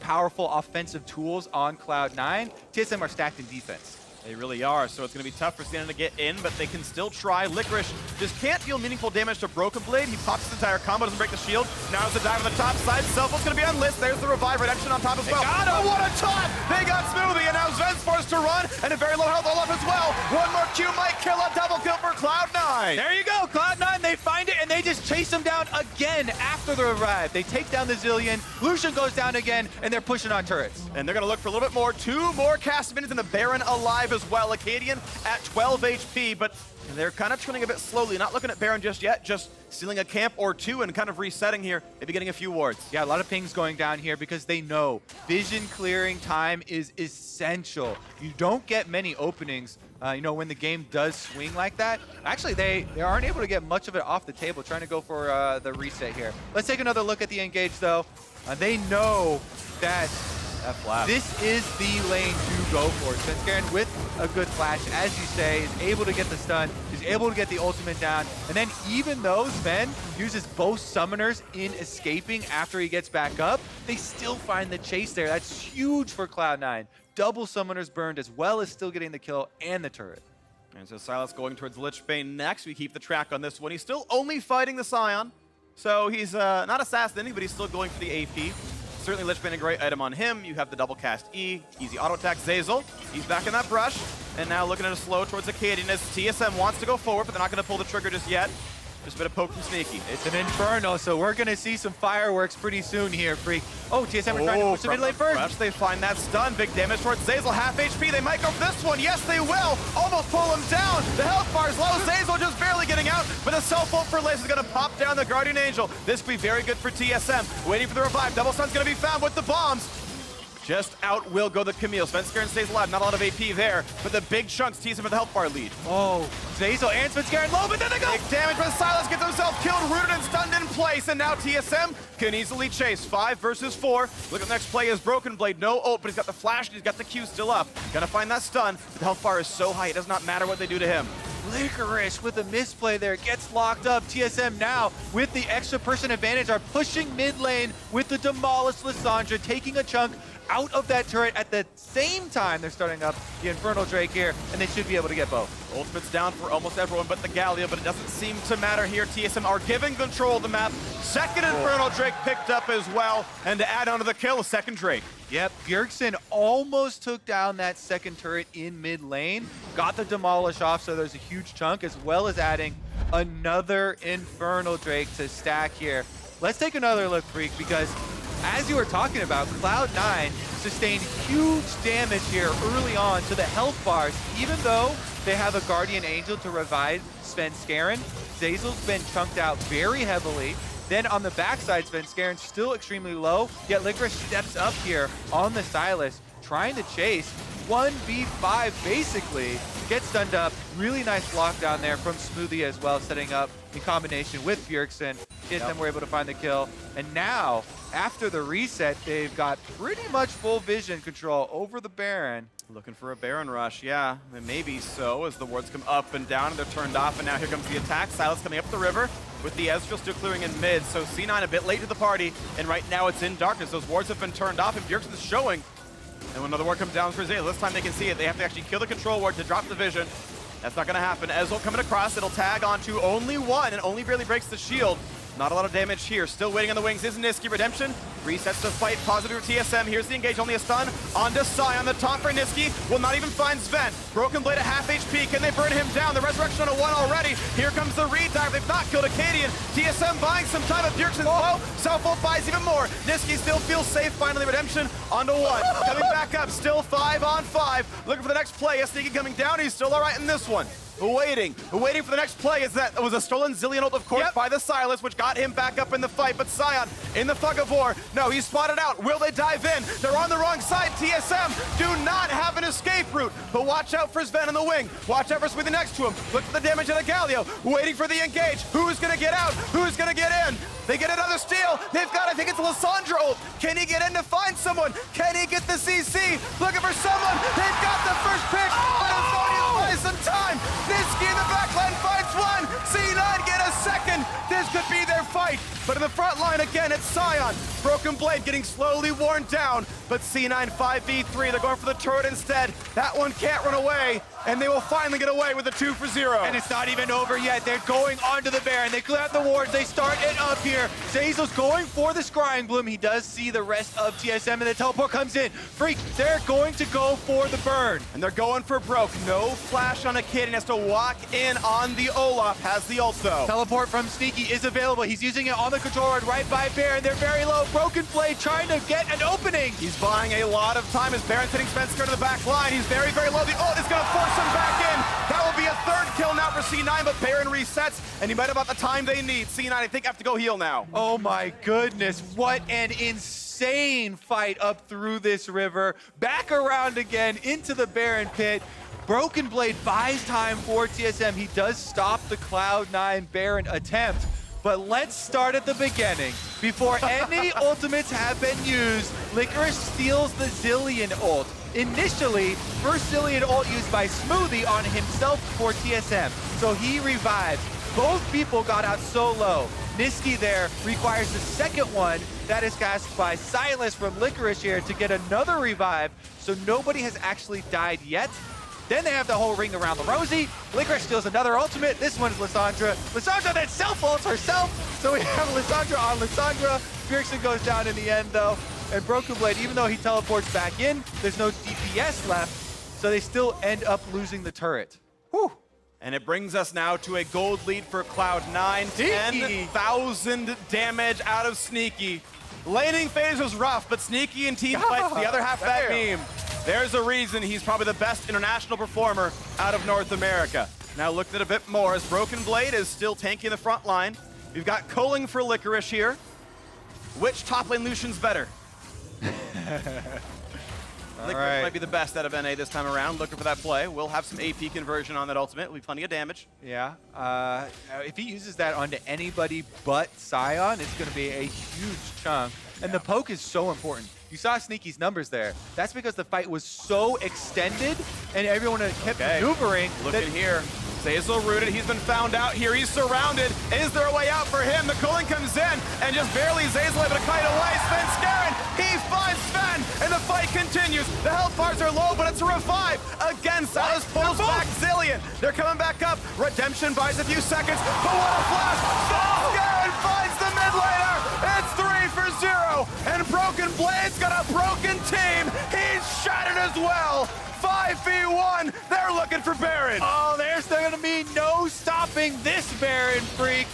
powerful offensive tools on Cloud9, TSM are stacked in defense. They really are, so it's going to be tough for Sion to get in, but they can still try. Licorice just can't deal meaningful damage to Broken Blade. He pops his entire combo, doesn't break the shield. Now it's a dive on the top side. Selfless going to be on list. There's the revive. Redemption on top as well. Oh, what a taunt! They got Smoothie, and now Zven's forced to run, and a very low health Olaf as well. One more Q might kill, a double kill for Cloud9. There you go, Cloud9, they find it, and they just chase him down again after the revive. They take down the Zilean. Lucian goes down again, and they're pushing on turrets. And they're going to look for a little bit more. 2 more cast minutes, and the Baron alive as well. Akaadian at 12 HP, but they're kind of trending a bit slowly. Not looking at Baron just yet, just stealing a camp or 2 and kind of resetting here, maybe getting a few wards. Yeah, a lot of pings going down here because they know vision clearing time is essential. You don't get many openings, when the game does swing like that. Actually, they aren't able to get much of it off the table, trying to go for the reset here. Let's take another look at the engage, though. They know that this is the lane to go for. Svenskeren with a good flash, as you say, is able to get the stun, is able to get the ultimate down, and then even though Zven uses both summoners in escaping after he gets back up, they still find the chase there. That's huge for Cloud9. Double summoners burned, as well as still getting the kill and the turret. And so Sylas going towards Lich Bane next. We keep the track on this one. He's still only fighting the Sion, so he's not assassinating, but he's still going for the AP. Certainly Lich Bane a great item on him. You have the double cast E, easy auto attack. Zeyzal, he's back in that brush, and now looking at a slow towards Akaadian as TSM wants to go forward, but they're not going to pull the trigger just yet. Just a bit of poke from Sneaky. It's an Inferno, so we're going to see some fireworks pretty soon here, Phreak. Oh, TSM are trying to push the mid lane first. Perhaps they find that stun. Big damage towards Zeyzal. Half HP. They might go for this one. Yes, they will. Almost pull him down. The health bar is low. Zeyzal just barely getting out, but a self-ult for Liz is going to pop down the Guardian Angel. This could be very good for TSM. Waiting for the revive. Double stun's going to be found with the bombs. Just out will go the Camille. Svenskeren stays alive. Not a lot of AP there, but the big chunks tease him with the health bar lead. Oh, Zeyzal and Svenskeren low, but then they go! Big damage, but Sylas gets himself killed, rooted and stunned in place, and now TSM can easily chase. 5 versus 4. Look at the next play is Broken Blade. No ult, but he's got the flash and he's got the Q still up. Gonna find that stun, but the health bar is so high, it does not matter what they do to him. Licorice with a misplay there gets locked up. TSM now with the extra person advantage are pushing mid lane with the demolished Lissandra, taking a chunk out of that turret at the same time they're starting up the Infernal Drake here, and they should be able to get both. Ultimate's down for almost everyone but the Galio, but it doesn't seem to matter here. TSM are giving control of the map. Second Infernal Drake picked up as well, and to add on to the kill, a second Drake. Yep, Bjergsen almost took down that second turret in mid lane, got the demolish off, so there's a huge chunk, as well as adding another Infernal Drake to stack here. Let's take another look, Phreak, because as you were talking about, Cloud9 sustained huge damage here early on to the health bars, even though they have a Guardian Angel to revive Svenskeren. Zeyzal's been chunked out very heavily. Then on the backside, Svenskeren's still extremely low, yet Licorice steps up here on the Sylas, trying to chase 1v5 basically, gets stunned up. Really nice block down there from Smoothie as well, setting up in combination with Bjergsen. TSM were able to find the kill. And now, after the reset, they've got pretty much full vision control over the Baron. Looking for a Baron rush, yeah, and maybe so, as the wards come up and down and they're turned off, and now here comes the attack. Sylas coming up the river with the Ezreal still clearing in mid, so C9 a bit late to the party, and right now it's in darkness. Those wards have been turned off, and Bjergsen's showing. And when another ward comes down for Zeyzal, this time they can see it. They have to actually kill the control ward to drop the vision. That's not gonna happen. Ezreal coming across, it'll tag onto only one, and only barely breaks the shield. Not a lot of damage here. Still waiting on the wings is Nisqy. Redemption resets the fight. Positive for TSM. Here's the engage. Only a stun. Onto Sion. The taunt for Nisqy will not even find Zven. Broken Blade at half HP. Can they burn him down? The resurrection on a 1 already. Here comes the redive. They've not killed Akaadian. TSM buying some time at Bjergsen's low. Self-ult buys even more. Nisqy still feels safe. Finally, Redemption onto 1. Coming back up. Still 5 on 5. Looking for the next play. Sneaky coming down. He's still all right in this one. Waiting for the next play. Is that it was a stolen Zilean ult, of course, by the Sylas, which got him back up in the fight. But Sion in the fog of war. No, he's spotted out. Will they dive in? They're on the wrong side. TSM do not have an escape route. But watch out for Zven on the wing. Watch out for Smoothie next to him. Look for the damage of the Galio. Waiting for the engage. Who's gonna get out? Who's gonna get in? They get another steal. They've got, I think it's a Lissandra ult. Can he get in to find someone? Can he get the CC? Looking for someone. They've got the first pick. But it's only buy some time. Nisqy in the backline finds one. C9 get a second. This could be their fight. But in the front line again, it's Sion. Broken Blade getting slowly worn down. But C9 5v3. They're going for the turret instead. That one can't run away. And they will finally get away with a 2 for 0. And it's not even over yet. They're going onto the Baron. They clear out the wards. They start it up here. Zeyzal's going for the Scrying Bloom. He does see the rest of TSM, and the teleport comes in. Phreak, they're going to go for the burn. And they're going for broke. No flash on Akaadian. Has to walk in on the Olaf. Has the ult though. Teleport from Sneaky is available. He's using it on the controller right by Baron. They're very low. Broken Blade trying to get an opening. He's buying a lot of time as Baron's hitting Svenskeren to the back line. He's very, very low. The ult is going to force him back in. That will be a third kill now for C9, but Baron resets, and he might have about the time they need. C9, I think, have to go heal now. Oh my goodness, what an insane fight up through this river. Back around again into the Baron pit. Broken Blade buys time for TSM. He does stop the Cloud9 Baron attempt. But let's start at the beginning. Before any ultimates have been used, Licorice steals the Zilean ult. Initially, first Zilean ult used by Smoothie on himself for TSM. So he revives. Both people got out so low. Nisqy there requires the second one. That is cast by Sylas from Licorice here to get another revive. So nobody has actually died yet. Then they have the whole ring around the rosy. Licorice steals another ultimate. This one's Lissandra. Lissandra then self-ults herself. So we have Lissandra on Lissandra. Bjergsen goes down in the end though. And Broken Blade, even though he teleports back in, there's no DPS left. So they still end up losing the turret. Whew. And it brings us now to a gold lead for Cloud9. 10,000 damage out of Sneaky. Laning phase was rough, but Sneaky and team fights the other half of that meme. There's a reason he's probably the best international performer out of North America. Now looked at a bit more as Broken Blade is still tanking the front line. We've got culling for Licorice here. Which top lane Lucian's better? Licorice might be the best out of NA this time around. Looking for that play. We'll have some AP conversion on that ultimate. Will be plenty of damage. Yeah. If he uses that onto anybody but Sion, it's going to be a huge chunk. And the poke is so important. You saw Sneaky's numbers there. That's because the fight was so extended and everyone kept maneuvering. Looking here. Zeyzal rooted, he's been found out here, he's surrounded. Is there a way out for him? The cooling comes in, and just barely Zeyzal able to kite away. Svenskeren, he finds Zven, and the fight continues. The health bars are low, but it's a revive. Again, Sylas pulls back Zilean. They're coming back up. Redemption buys a few seconds, but what a flash! Svenskeren finds the mid laner. It's 3 for 0, and Broken Blade's got a broken team. He's shattered as well. 5v1, they're looking for Baron. Oh, there's going to be no stopping this Baron, Phreak.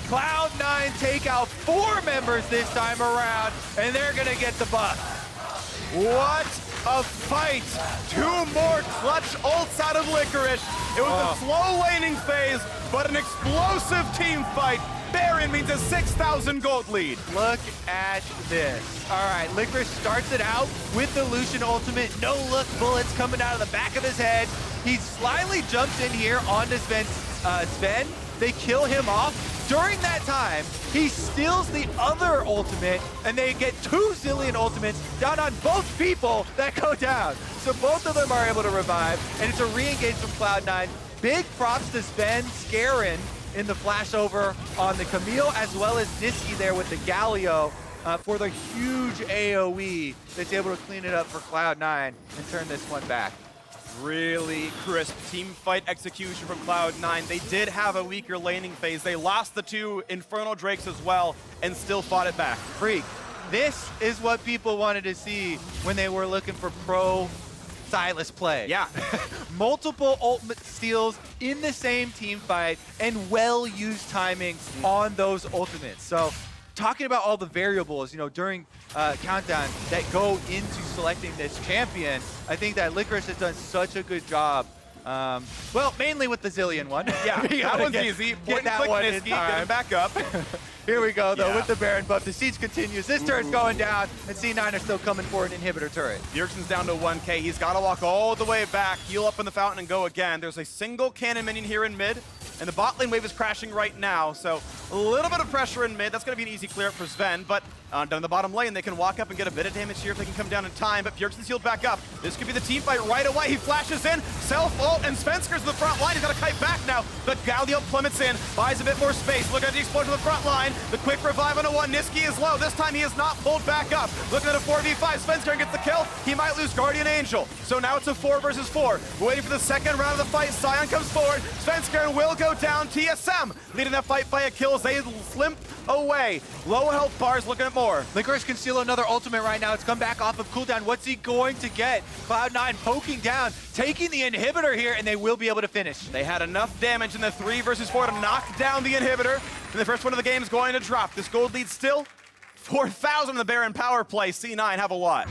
Cloud9 take out 4 members this time around, and they're going to get the buff. What a fight! 2 more clutch ults out of Licorice. It was a slow laning phase, but an explosive team fight. Baron means a 6,000 gold lead. Look at this. All right, Licorice starts it out with the Lucian ultimate. No-look bullets coming out of the back of his head. He slyly jumps in here onto Zven. They kill him off. During that time, he steals the other ultimate, and they get 2 Zilean ultimates down on both people that go down. So both of them are able to revive, and it's a re-engage from Cloud9. Big props to Svenskeren in the flashover on the Camille, as well as Nisqy there with the Galio for the huge AoE that's able to clean it up for Cloud9 and turn this one back. Really crisp team fight execution from Cloud9. They did have a weaker laning phase. They lost the 2 Infernal Drakes as well and still fought it back. Phreak, this is what people wanted to see when they were looking for pro Sylas play. Yeah. Multiple ultimate steals in the same team fight and well-used timing on those ultimates. So talking about all the variables, during Countdown that go into selecting this champion, I think that Licorice has done such a good job. Well, mainly with the Zilean one. Yeah, that one's easy. Get that one in Nisqy, get him back up. Here we go, though, Yeah. with the Baron buff. The siege continues. This turret's going down, and C9 are still coming for an inhibitor turret. Bjergsen's down to 1k. He's got to walk all the way back, heal up in the fountain, and go again. There's a single cannon minion here in mid, and the bot lane wave is crashing right now, so a little bit of pressure in mid. That's going to be an easy clear up for Zven, but down in the bottom lane, they can walk up and get a bit of damage here if they can come down in time, but Bjergsen's healed back up. This could be the team fight right away. He flashes in, self-ult, and Svenskeren's in the front line. He's got to kite back now, but Galio plummets in, buys a bit more space. Look at the explosion on the front line. The quick revive on a 1. Nisqy is low. This time he is not pulled back up. Looking at a 4v5. Svenskeren gets the kill. He might lose Guardian Angel. So now it's a 4 versus 4. We're waiting for the second round of the fight. Sion comes forward. Svenskeren will go down. TSM leading that fight by a kill. They limp away. Low health bars looking at more. Licorice can steal another ultimate right now. It's come back off of cooldown. What's he going to get? Cloud9 poking down, taking the inhibitor here, and they will be able to finish. They had enough damage in the 3 versus 4 to knock down the inhibitor. And the first one of the game is going to drop. This gold lead still 4,000 in the Baron power play. C9 have a lot.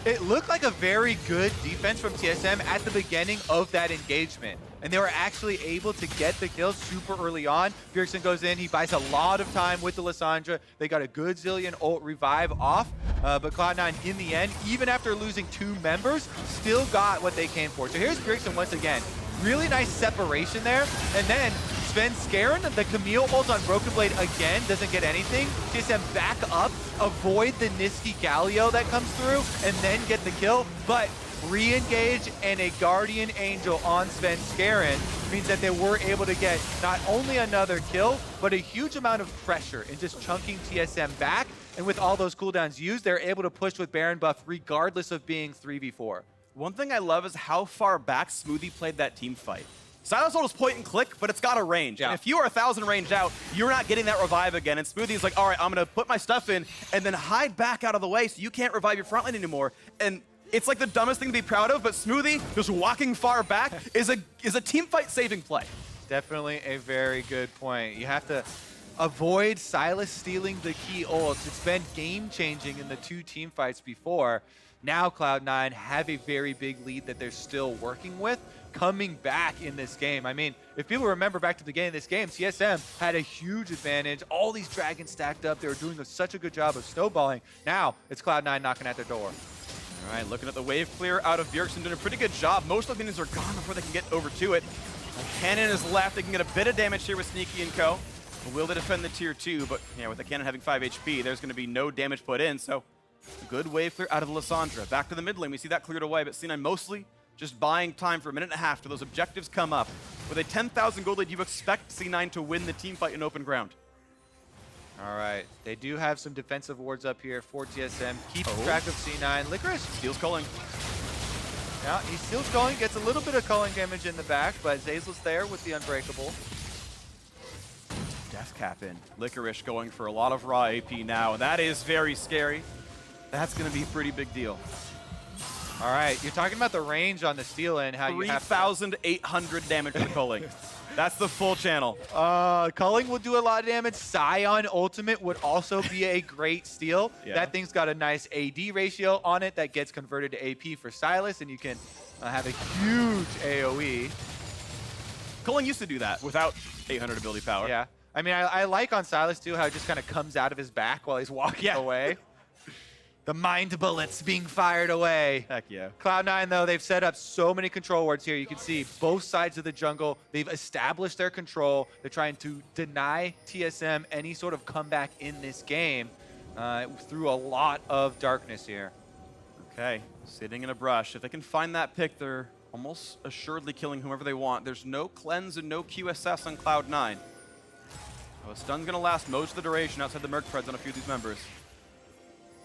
It looked like a very good defense from TSM at the beginning of that engagement. And they were actually able to get the kill super early on. Bjergsen goes in, he buys a lot of time with the Lissandra. They got a good Zilean ult revive off, but Cloud9 in the end, even after losing 2 members, still got what they came for. So here's Bjergsen once again. Really nice separation there. And then Svenskeren, the Camille ult on Broken Blade again, doesn't get anything. TSM back up, avoid the Nisqy Galio that comes through, and then get the kill. But re-engage and a Guardian Angel on Svenskeren means that they were able to get not only another kill, but a huge amount of pressure in just chunking TSM back. And with all those cooldowns used, they're able to push with Baron buff regardless of being 3v4. One thing I love is how far back Smoothie played that team fight. Sylas ult is point and click, but it's got a range. Yeah. And if you are 1,000 ranged out, you're not getting that revive again. And Smoothie's like, all right, I'm going to put my stuff in and then hide back out of the way so you can't revive your front lane anymore. And it's like the dumbest thing to be proud of, but Smoothie just walking far back is a team fight saving play. Definitely a very good point. You have to avoid Sylas stealing the key ults. It's been game-changing in the 2 team fights before. Now Cloud9 have a very big lead that they're still working with, coming back in this game. I mean, if people remember back to the beginning of this game, TSM had a huge advantage. All these dragons stacked up. They were doing such a good job of snowballing. Now it's Cloud9 knocking at their door. All right, looking at the wave clear out of Bjergsen, doing a pretty good job. Most of the minions are gone before they can get over to it. A cannon is left. They can get a bit of damage here with Sneaky and co. Will they defend the tier 2? But yeah, with the cannon having 5 HP, there's going to be no damage put in. So a good wave clear out of Lissandra. Back to the mid lane. We see that cleared away, but C9 mostly just buying time for a minute and a half till those objectives come up. With a 10,000 gold lead, you expect C9 to win the team fight in open ground. All right, they do have some defensive wards up here for TSM. Keep track of C9. Licorice Steals culling. Yeah, he steals culling, gets a little bit of culling damage in the back, but Zeyzal's there with the Unbreakable. Death cap in. Licorice going for a lot of raw AP now, and that is very scary. That's going to be a pretty big deal. All right, you're talking about the range on the steal and how you have 3,800 damage to the culling. That's the full channel. Culling will do a lot of damage. Sion ultimate would also be a great steal. Yeah. That thing's got a nice AD ratio on it that gets converted to AP for Sylas, and you can have a huge AoE. Culling used to do that without 800 ability power. Yeah. I mean, I like on Sylas, too, how it just kind of comes out of his back while he's walking away. The mind bullets being fired away. Heck yeah. Cloud9, though, they've set up so many control wards here. You can see both sides of the jungle. They've established their control. They're trying to deny TSM any sort of comeback in this game through a lot of darkness here. Okay, sitting in a brush. If they can find that pick, they're almost assuredly killing whomever they want. There's no cleanse and no QSS on Cloud9. Oh, a stun's gonna last most of the duration outside the Merc Preds on a few of these members.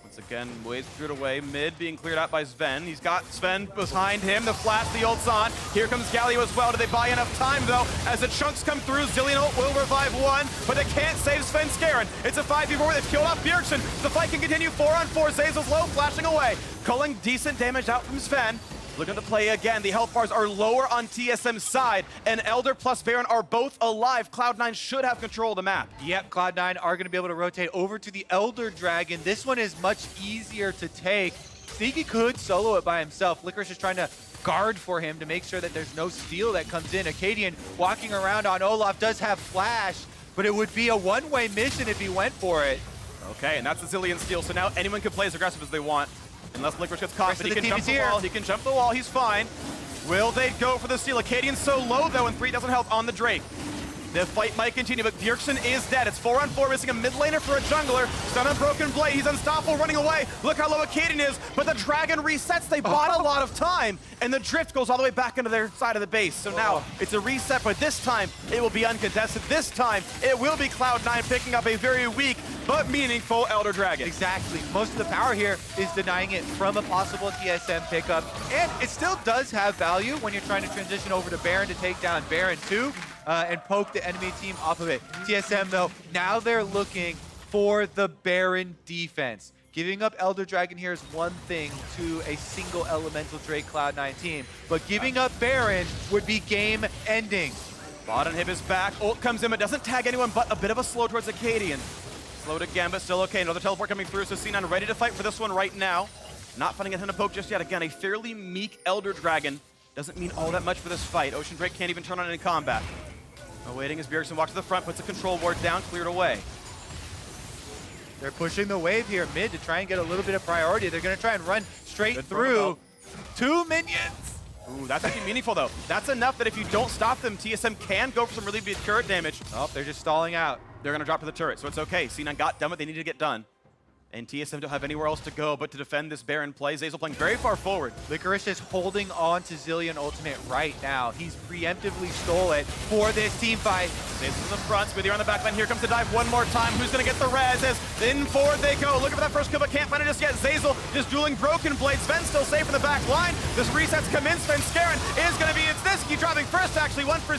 Once again, waves threw it away. Mid being cleared out by Zven. He's got Zven behind him. The flash, the ult's on. Here comes Galio as well. Do they buy enough time, though? As the chunks come through, Zilean ult will revive one, but they can't save Svenskeren. It's a 5v4. They've killed off Bjergsen. The fight can continue 4-on-4. Zeyzal's low, flashing away. Culling decent damage out from Zven. Looking to play again. The health bars are lower on TSM's side, and Elder plus Baron are both alive. Cloud9 should have control of the map. Yep, Cloud9 are going to be able to rotate over to the Elder Dragon. This one is much easier to take. Nisqy could solo it by himself. Licorice is trying to guard for him to make sure that there's no steal that comes in. Akaadian walking around on Olaf does have flash, but it would be a one-way mission if he went for it. Okay, and that's the Zilean steal, so now anyone can play as aggressive as they want. Unless Licorice gets caught, but he can jump the wall. He can jump the wall. He's fine. Will they go for the steal? Akaadian's so low, though, and 3 doesn't help on the Drake. The fight might continue, but Bjergsen is dead. It's 4-on-4, missing a mid laner for a jungler. Stun on Broken Blade. He's unstoppable, running away. Look how low Akaadian is, but the Dragon resets. They bought a lot of time, and the drift goes all the way back into their side of the base. So now it's a reset, but this time it will be uncontested. This time it will be Cloud9 picking up a very weak but meaningful Elder Dragon. Exactly. Most of the power here is denying it from a possible TSM pickup, and it still does have value when you're trying to transition over to Baron to take down Baron too. And poke the enemy team off of it. TSM, though, now they're looking for the Baron defense. Giving up Elder Dragon here is one thing to a single Elemental Drake Cloud9 team, but giving up Baron would be game-ending. Bottom hip is back. Ult comes in, but doesn't tag anyone, but a bit of a slow towards Akaadian. Slowed again, but still okay. Another teleport coming through, so C9 ready to fight for this one right now. Not finding a ton of poke just yet. Again, a fairly meek Elder Dragon. Doesn't mean all that much for this fight. Ocean Drake can't even turn on any combat. Awaiting as Bjergsen walks to the front, puts a control ward down, cleared away. They're pushing the wave here mid to try and get a little bit of priority. They're going to try and run straight through. 2 minions. Ooh, that's actually meaningful, though. That's enough that if you don't stop them, TSM can go for some really big turret damage. Oh, they're just stalling out. They're going to drop to the turret, so it's okay. C9 got done what they needed to get done. And TSM don't have anywhere else to go but to defend this Baron play. Zeyzal playing very far forward. Licorice is holding on to Zilean ultimate right now. He's preemptively stole it for this team fight. Zeyzal's in the front, Smoothie on the back line. Here comes the dive one more time. Who's going to get the res? As in forward they go. Looking for that first kill, but can't find it just yet. Zeyzal just dueling Broken Blade. Sven still safe in the back line. This resets come in. Svenskeren is going to be, it's Nisqy dropping first, actually, 1-0.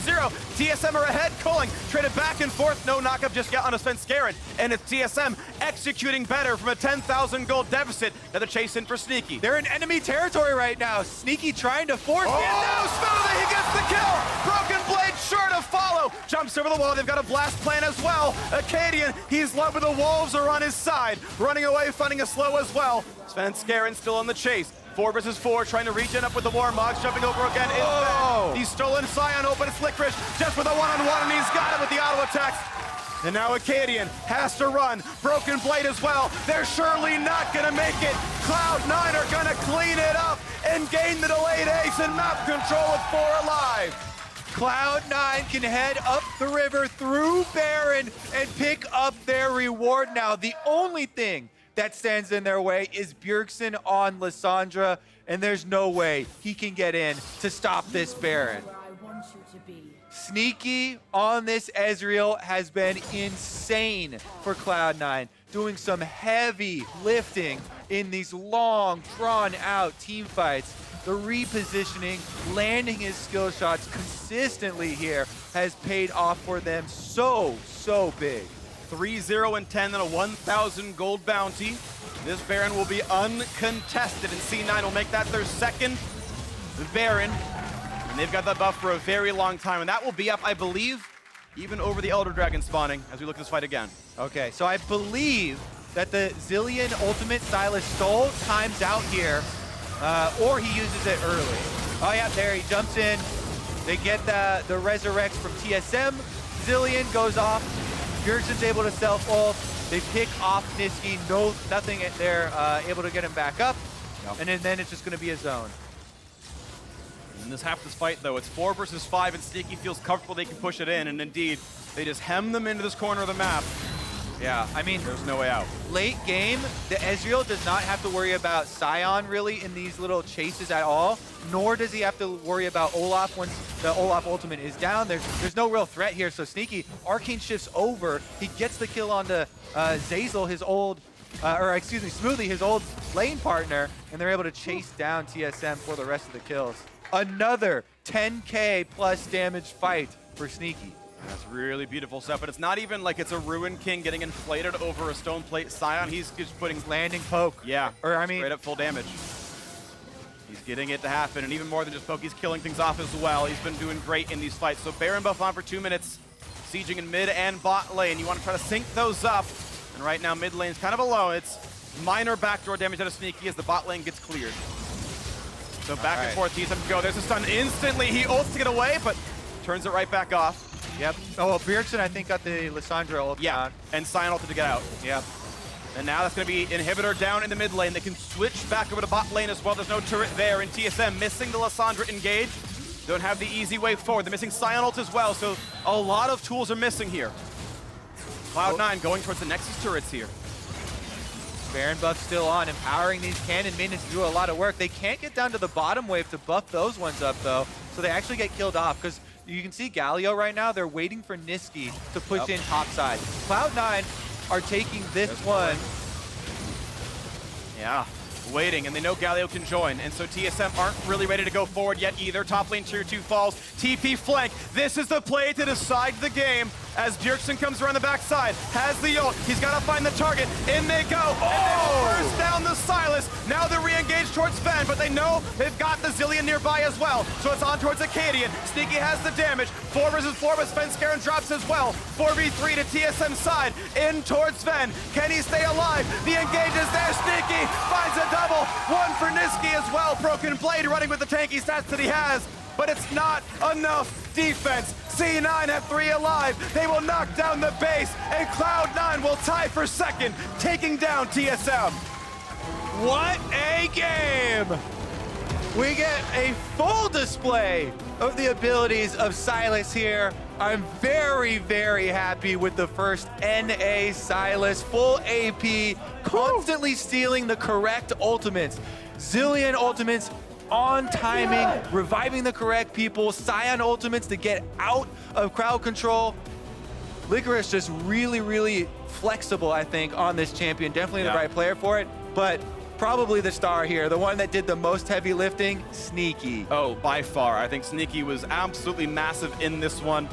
TSM are ahead, Culling. Traded back and forth. No knockup just yet on a Svenskeren. And it's TSM executing better from a 10,000 gold deficit. Now the chase in for Sneaky. They're in enemy territory right now. Sneaky trying to force it. Oh, Smoothie, he gets the kill. Broken Blade sure to follow. Jumps over the wall. They've got a blast plan as well. Akaadian, he's low, but the wolves are on his side. Running away, finding a slow as well. Svenskeren still on the chase. 4 versus 4, trying to regen up with the Warmogs, jumping over again. He's stolen Sion open. It's Licorice just with a one-on-one, and he's got it with the auto attacks. And now Akaadian has to run. Broken Blade as well. They're surely not going to make it. Cloud9 are going to clean it up and gain the delayed ace and map control with 4 alive. Cloud9 can head up the river through Baron and pick up their reward now. The only thing that stands in their way is Bjergsen on Lissandra, and there's no way he can get in to stop this Baron. Nisqy on this Ezreal has been insane for Cloud9, doing some heavy lifting in these long, drawn-out team fights. The repositioning, landing his skill shots consistently here has paid off for them so big. 3-0 and 10 and a 1,000 gold bounty. This Baron will be uncontested, and C9 will make that their second Baron. And they've got that buff for a very long time, and that will be up, I believe, even over the Elder Dragon spawning as we look at this fight again. Okay, so I believe that the Zilean ultimate Sylas stole times out here, or he uses it early. Oh yeah, there he jumps in. They get the resurrects from TSM. Zilean goes off. Bjergsen's able to self-ult. They pick off Nisqy. Nothing there, able to get him back up. Yep. And then it's just going to be a zone. In this half of this fight, though, it's 4 versus 5, and Nisqy feels comfortable they can push it in, and indeed, they just hem them into this corner of the map. Yeah, I mean, There's no way out. late game, the Ezreal does not have to worry about Sion really in these little chases at all, nor does he have to worry about Olaf once the Olaf ultimate is down. There's no real threat here, so Nisqy, Arcane shifts over. He gets the kill onto Zeyzal, his old, Smoothie, his old lane partner, and they're able to chase down TSM for the rest of the kills. Another 10K plus damage fight for Nisqy. That's really beautiful stuff, but it's not even like it's a Ruin King getting inflated over a stone plate Sion. He's just putting Landing poke. Yeah, Or I mean, straight up full damage. He's getting it to happen, and even more than just poke, he's killing things off as well. He's been doing great in these fights. So Baron buff on for 2 minutes, sieging in mid and bot lane. You want to try to sync those up, and right now mid lane's kind of alone. It's minor backdoor damage out of Nisqy as the bot lane gets cleared. So back and forth, TSM go. There's a stun instantly. He ults to get away, but turns it right back off. Yep. Oh, well, Bjergsen, I think, got the Lissandra ult down. And Sion ulted to get out. Yep. And now that's going to be inhibitor down in the mid lane. They can switch back over to bot lane as well. There's no turret there, and TSM missing the Lissandra engage. Don't have the easy way forward. They're missing Sion ult as well, so a lot of tools are missing here. Cloud9 going towards the Nexus turrets here. Baron buff still on, empowering these cannon minions to do a lot of work. They can't get down to the bottom wave to buff those ones up, though, so they actually get killed off, because you can see Galio right now, they're waiting for Nisqy to push in topside. Cloud9 are taking this one. Yeah, waiting, and they know Galio can join, and so TSM aren't really ready to go forward yet either. Top lane tier 2 falls, TP flank. This is the play to decide the game as Bjergsen comes around the backside, has the ult, he's got to find the target, in they go, and they burst down the Sylas. Now they're re-engaged towards Zven, but they know they've got the Zilean nearby as well, so it's on towards Akaadian. Nisqy has the damage, 4 versus 4, but Svenskeren drops as well. 4v3 to TSM side, in towards Zven. Can he stay alive? The engage is there, Nisqy finds a double, 1 for Nisqy as well. Broken Blade running with the tanky stats that he has, but it's not enough defense. C9 have 3 alive. They will knock down the base, and Cloud9 will tie for second, taking down TSM. What a game! We get a full display of the abilities of Sylas here. I'm very, very happy with the first NA Sylas. Full AP, constantly stealing the correct ultimates. Zilean ultimates on timing, reviving the correct people, Sion ultimates to get out of crowd control. Licorice just really, really flexible, I think, on this champion. Definitely the right player for it, but probably the star here, the one that did the most heavy lifting, Nisqy. Oh, by far. I think Nisqy was absolutely massive in this one.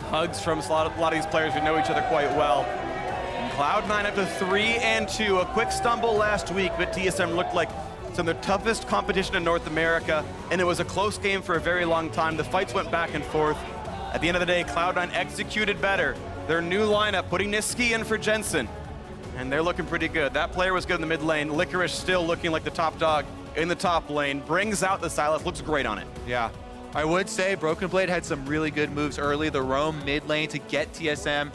Hugs from a lot of these players who know each other quite well. And Cloud9 up to 3-2. A quick stumble last week, but TSM looked like some of the toughest competition in North America, and it was a close game for a very long time. The fights went back and forth. At the end of the day, Cloud9 executed better. Their new lineup, putting Nisqy in for Jensen, and they're looking pretty good. That player was good in the mid lane. Licorice still looking like the top dog in the top lane. Brings out the Sylas, looks great on it. Yeah, I would say Broken Blade had some really good moves early. The roam mid lane to get TSM,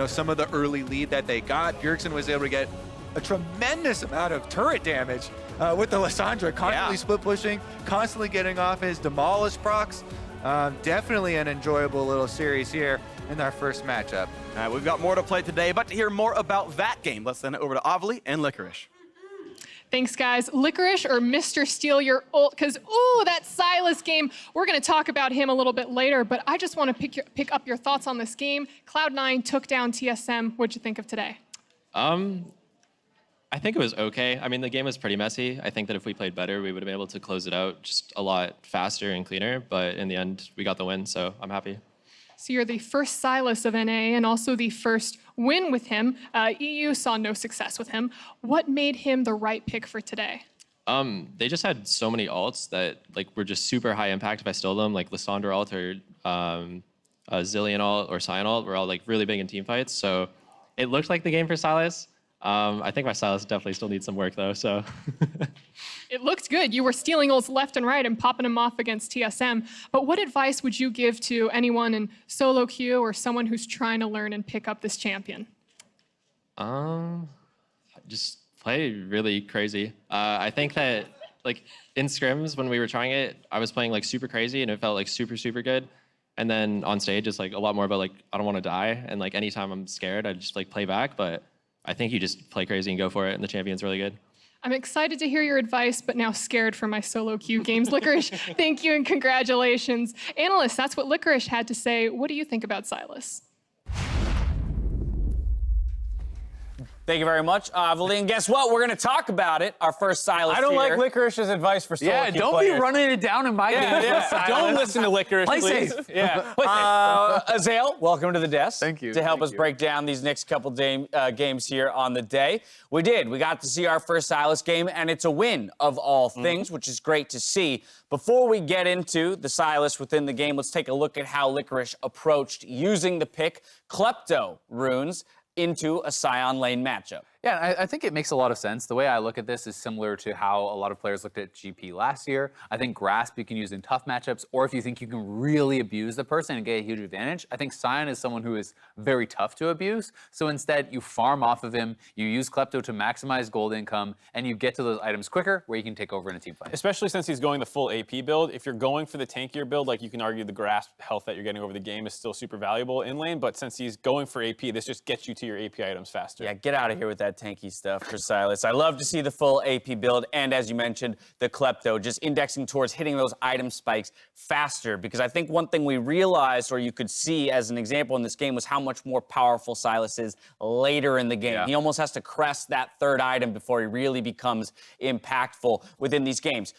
some of the early lead that they got. Bjergsen was able to get a tremendous amount of turret damage with the Lissandra, constantly split pushing, constantly getting off his demolish procs. Definitely an enjoyable little series here in our first matchup. All right, we've got more to play today, but to hear more about that game, let's send it over to Avli and Licorice. Thanks, guys. Licorice or Mr. Steal Your ult? Because, ooh, that Sylas game, we're going to talk about him a little bit later, but I just want to pick up your thoughts on this game. Cloud9 took down TSM. What'd you think of today? I think it was okay. I mean, the game was pretty messy. I think that if we played better, we would have been able to close it out just a lot faster and cleaner. But in the end, we got the win, so I'm happy. So you're the first Sylas of NA and also the first win with him. EU saw no success with him. What made him the right pick for today? They just had so many ults that like were just super high impact if I stole them, like Lissandra ult or Zilean ult or Sion ult were all like really big in team fights. So it looked like the game for Sylas. I think my Sylas definitely still needs some work though, so. It looked good. You were stealing ults left and right and popping them off against TSM. But what advice would you give to anyone in solo queue or someone who's trying to learn and pick up this champion? Just play really crazy. I think that like in scrims when we were trying it, I was playing like super crazy and it felt like super, super good. And then on stage, it's like a lot more about like, I don't want to die. And like anytime I'm scared, I just like play back. But I think you just play crazy and go for it, and the champion's really good. I'm excited to hear your advice, but now scared for my solo queue games. Licorice, thank you and congratulations. Analysts, that's what Licorice had to say. What do you think about Sylas? Thank you very much. Valeen, guess what? We're going to talk about it. Our first Sylas I don't here. like Licorice's advice for solo Yeah, queue don't players. be running it down in my game. Don't listen to Licorice, Play please. safe. Yeah. Ezreal, welcome to the desk. Thank you. To help Thank us you. break down these next couple games here on the day. We did. We got to see our first Sylas game, and it's a win of all things, which is great to see. Before we get into the Sylas within the game, let's take a look at how Licorice approached using the pick Klepto runes into a Sion lane matchup. Yeah, I think it makes a lot of sense. The way I look at this is similar to how a lot of players looked at GP last year. I think Grasp you can use in tough matchups, or if you think you can really abuse the person and get a huge advantage. I think Sion is someone who is very tough to abuse. So instead, you farm off of him, you use Klepto to maximize gold income, and you get to those items quicker where you can take over in a team fight. Especially since he's going the full AP build. If you're going for the tankier build, like you can argue the grasp health that you're getting over the game is still super valuable in lane, but since he's going for AP, this just gets you to your AP items faster. Yeah, get out of here with that tanky stuff for Sylas. I love to see the full AP build, and as you mentioned, the Klepto, just indexing towards hitting those item spikes faster, because I think one thing we realized, or you could see as an example in this game, was how much more powerful Sylas is later in the game. Yeah. He almost has to crest that third item before he really becomes impactful within these games.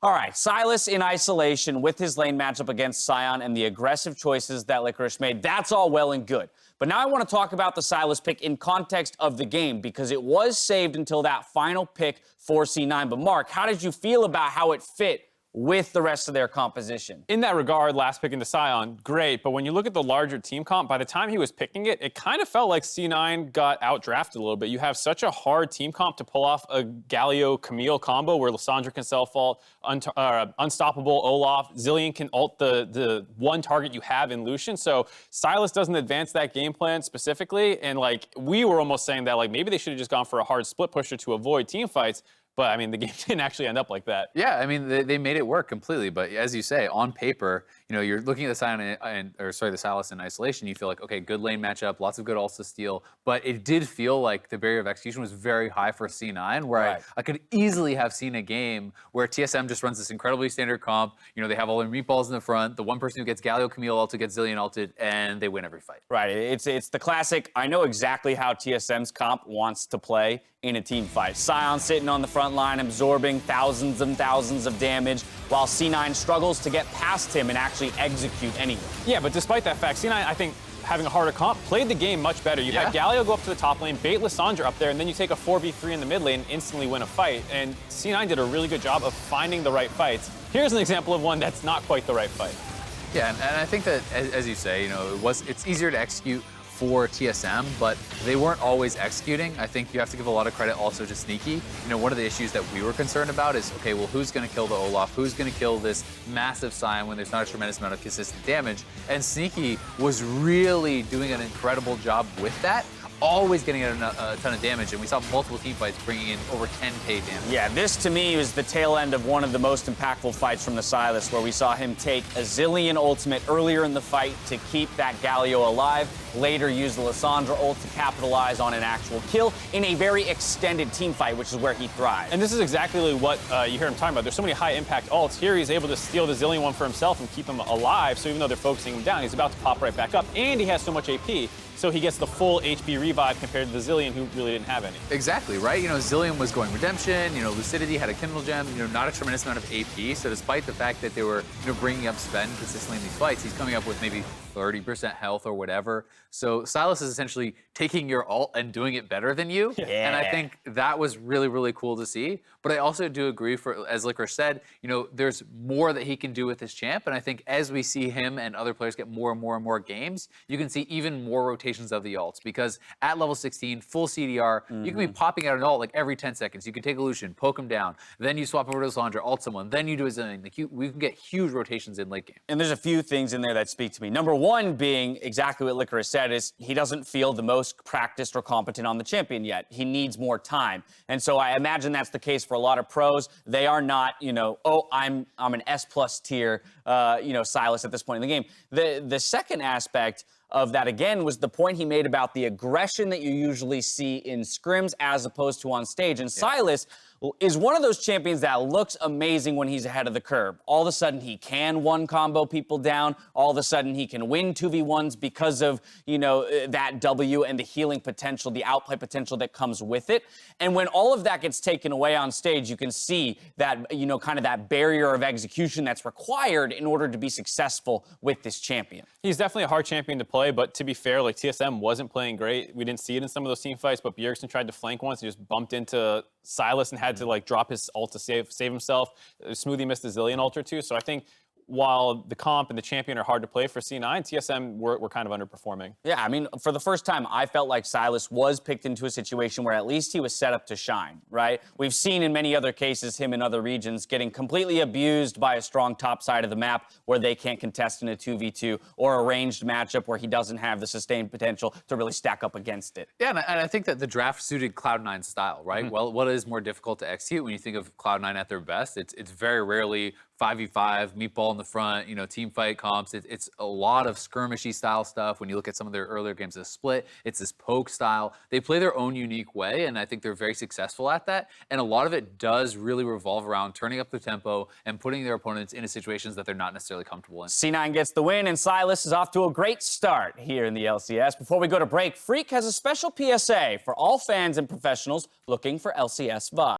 All right, Sylas in isolation with his lane matchup against Sion and the aggressive choices that Licorice made, that's all well and good. But now I want to talk about the Sylas pick in context of the game, because it was saved until that final pick for C9. But Mark, how did you feel about how it fit with the rest of their composition? In that regard, last pick into Sion, great. But when you look at the larger team comp, by the time he was picking it, it kind of felt like C9 got outdrafted a little bit. You have such a hard team comp to pull off a Galio Camille combo where Lissandra can self-ult, unstoppable Olaf, Zilean can ult the one target you have in Lucian. So Sylas doesn't advance that game plan specifically. And like we were almost saying that like maybe they should have just gone for a hard split pusher to avoid team fights. But, I mean, the game didn't actually end up like that. Yeah, I mean, they made it work completely. But as you say, on paper, you know, you're looking at the Sylas in isolation, you feel like, okay, good lane matchup, lots of good ults to steal. But it did feel like the barrier of execution was very high for C9, where I could easily have seen a game where TSM just runs this incredibly standard comp. You know, they have all their meatballs in the front. The one person who gets Galio Camille ulted gets Zilean ulted, and they win every fight. Right, it's the classic, I know exactly how TSM's comp wants to play in a team fight. Sion sitting on the front line, absorbing thousands and thousands of damage, while C9 struggles to get past him and actually execute anyway. Yeah, but despite that fact, C9, I think, having a harder comp, played the game much better. You had Galio go up to the top lane, bait Lissandra up there, and then you take a 4v3 in the mid lane and instantly win a fight. And C9 did a really good job of finding the right fights. Here's an example of one that's not quite the right fight. Yeah, and I think that, as you say, you know, it's easier to execute for TSM, but they weren't always executing. I think you have to give a lot of credit also to Nisqy. You know, one of the issues that we were concerned about is, okay, well, who's going to kill the Olaf? Who's going to kill this massive Sion when there's not a tremendous amount of consistent damage? And Nisqy was really doing an incredible job with that. always getting a ton of damage, and we saw multiple team fights bringing in over 10k damage. Yeah, this to me was the tail end of one of the most impactful fights from the Sylas, where we saw him take a Zilean ultimate earlier in the fight to keep that Galio alive, later use the Lissandra ult to capitalize on an actual kill in a very extended team fight, which is where he thrives. And this is exactly what you hear him talking about. There's so many high-impact ults. Here he's able to steal the Zilean one for himself and keep him alive, so even though they're focusing him down, he's about to pop right back up, and he has so much AP, so he gets the full HP revive compared to the Zilean, who really didn't have any. Exactly, right? You know, Zilean was going Redemption, you know, Lucidity had a Kindle Gem, you know, not a tremendous amount of AP, so despite the fact that they were, you know, bringing up Zven consistently in these fights, he's coming up with maybe 30% health or whatever. So Sylas is essentially taking your ult and doing it better than you. Yeah. And I think that was really, really cool to see. But I also do agree, as Licorice said, you know, there's more that he can do with his champ. And I think as we see him and other players get more and more and more games, you can see even more rotations of the ults. Because at level 16, full CDR, you can be popping out an ult like every 10 seconds. You can take a Lucian, poke him down, then you swap over to Lissandra, ult someone, then you do a Zillion. Like we can get huge rotations in late game. And there's a few things in there that speak to me. Number one being exactly what Licorice said, is he doesn't feel the most practiced or competent on the champion yet. He needs more time. And so I imagine that's the case for a lot of pros. They are not, you know, oh, I'm an S+ tier, you know, Sylas at this point in the game. The second aspect of that, again, was the point he made about the aggression that you usually see in scrims as opposed to on stage. And Sylas is one of those champions that looks amazing when he's ahead of the curve. All of a sudden, he can one-combo people down. All of a sudden, he can win 2v1s because of, you know, that W and the healing potential, the outplay potential that comes with it. And when all of that gets taken away on stage, you can see that, you know, kind of that barrier of execution that's required in order to be successful with this champion. He's definitely a hard champion to play, but to be fair, like, TSM wasn't playing great. We didn't see it in some of those team fights, but Bjergsen tried to flank once and just bumped into Sylas and had to, like, drop his ult to save himself. Smoothie missed the Zilean ult or two, so I think while the comp and the champion are hard to play for C9, TSM were kind of underperforming. Yeah, I mean, for the first time, I felt like Sylas was picked into a situation where at least he was set up to shine, right? We've seen in many other cases him in other regions getting completely abused by a strong top side of the map where they can't contest in a 2v2, or a ranged matchup where he doesn't have the sustained potential to really stack up against it. Yeah, and I think that the draft suited Cloud9's style, right? Well, what is more difficult to execute when you think of Cloud9 at their best? It's very rarely 5v5, meatball in the front, you know, team fight comps. It's a lot of skirmishy style stuff. When you look at some of their earlier games of Split, it's this poke style. They play their own unique way, and I think they're very successful at that. And a lot of it does really revolve around turning up the tempo and putting their opponents into situations that they're not necessarily comfortable in. C9 gets the win, and Sylas is off to a great start here in the LCS. Before we go to break, Phreak has a special PSA for all fans and professionals looking for LCS VODS.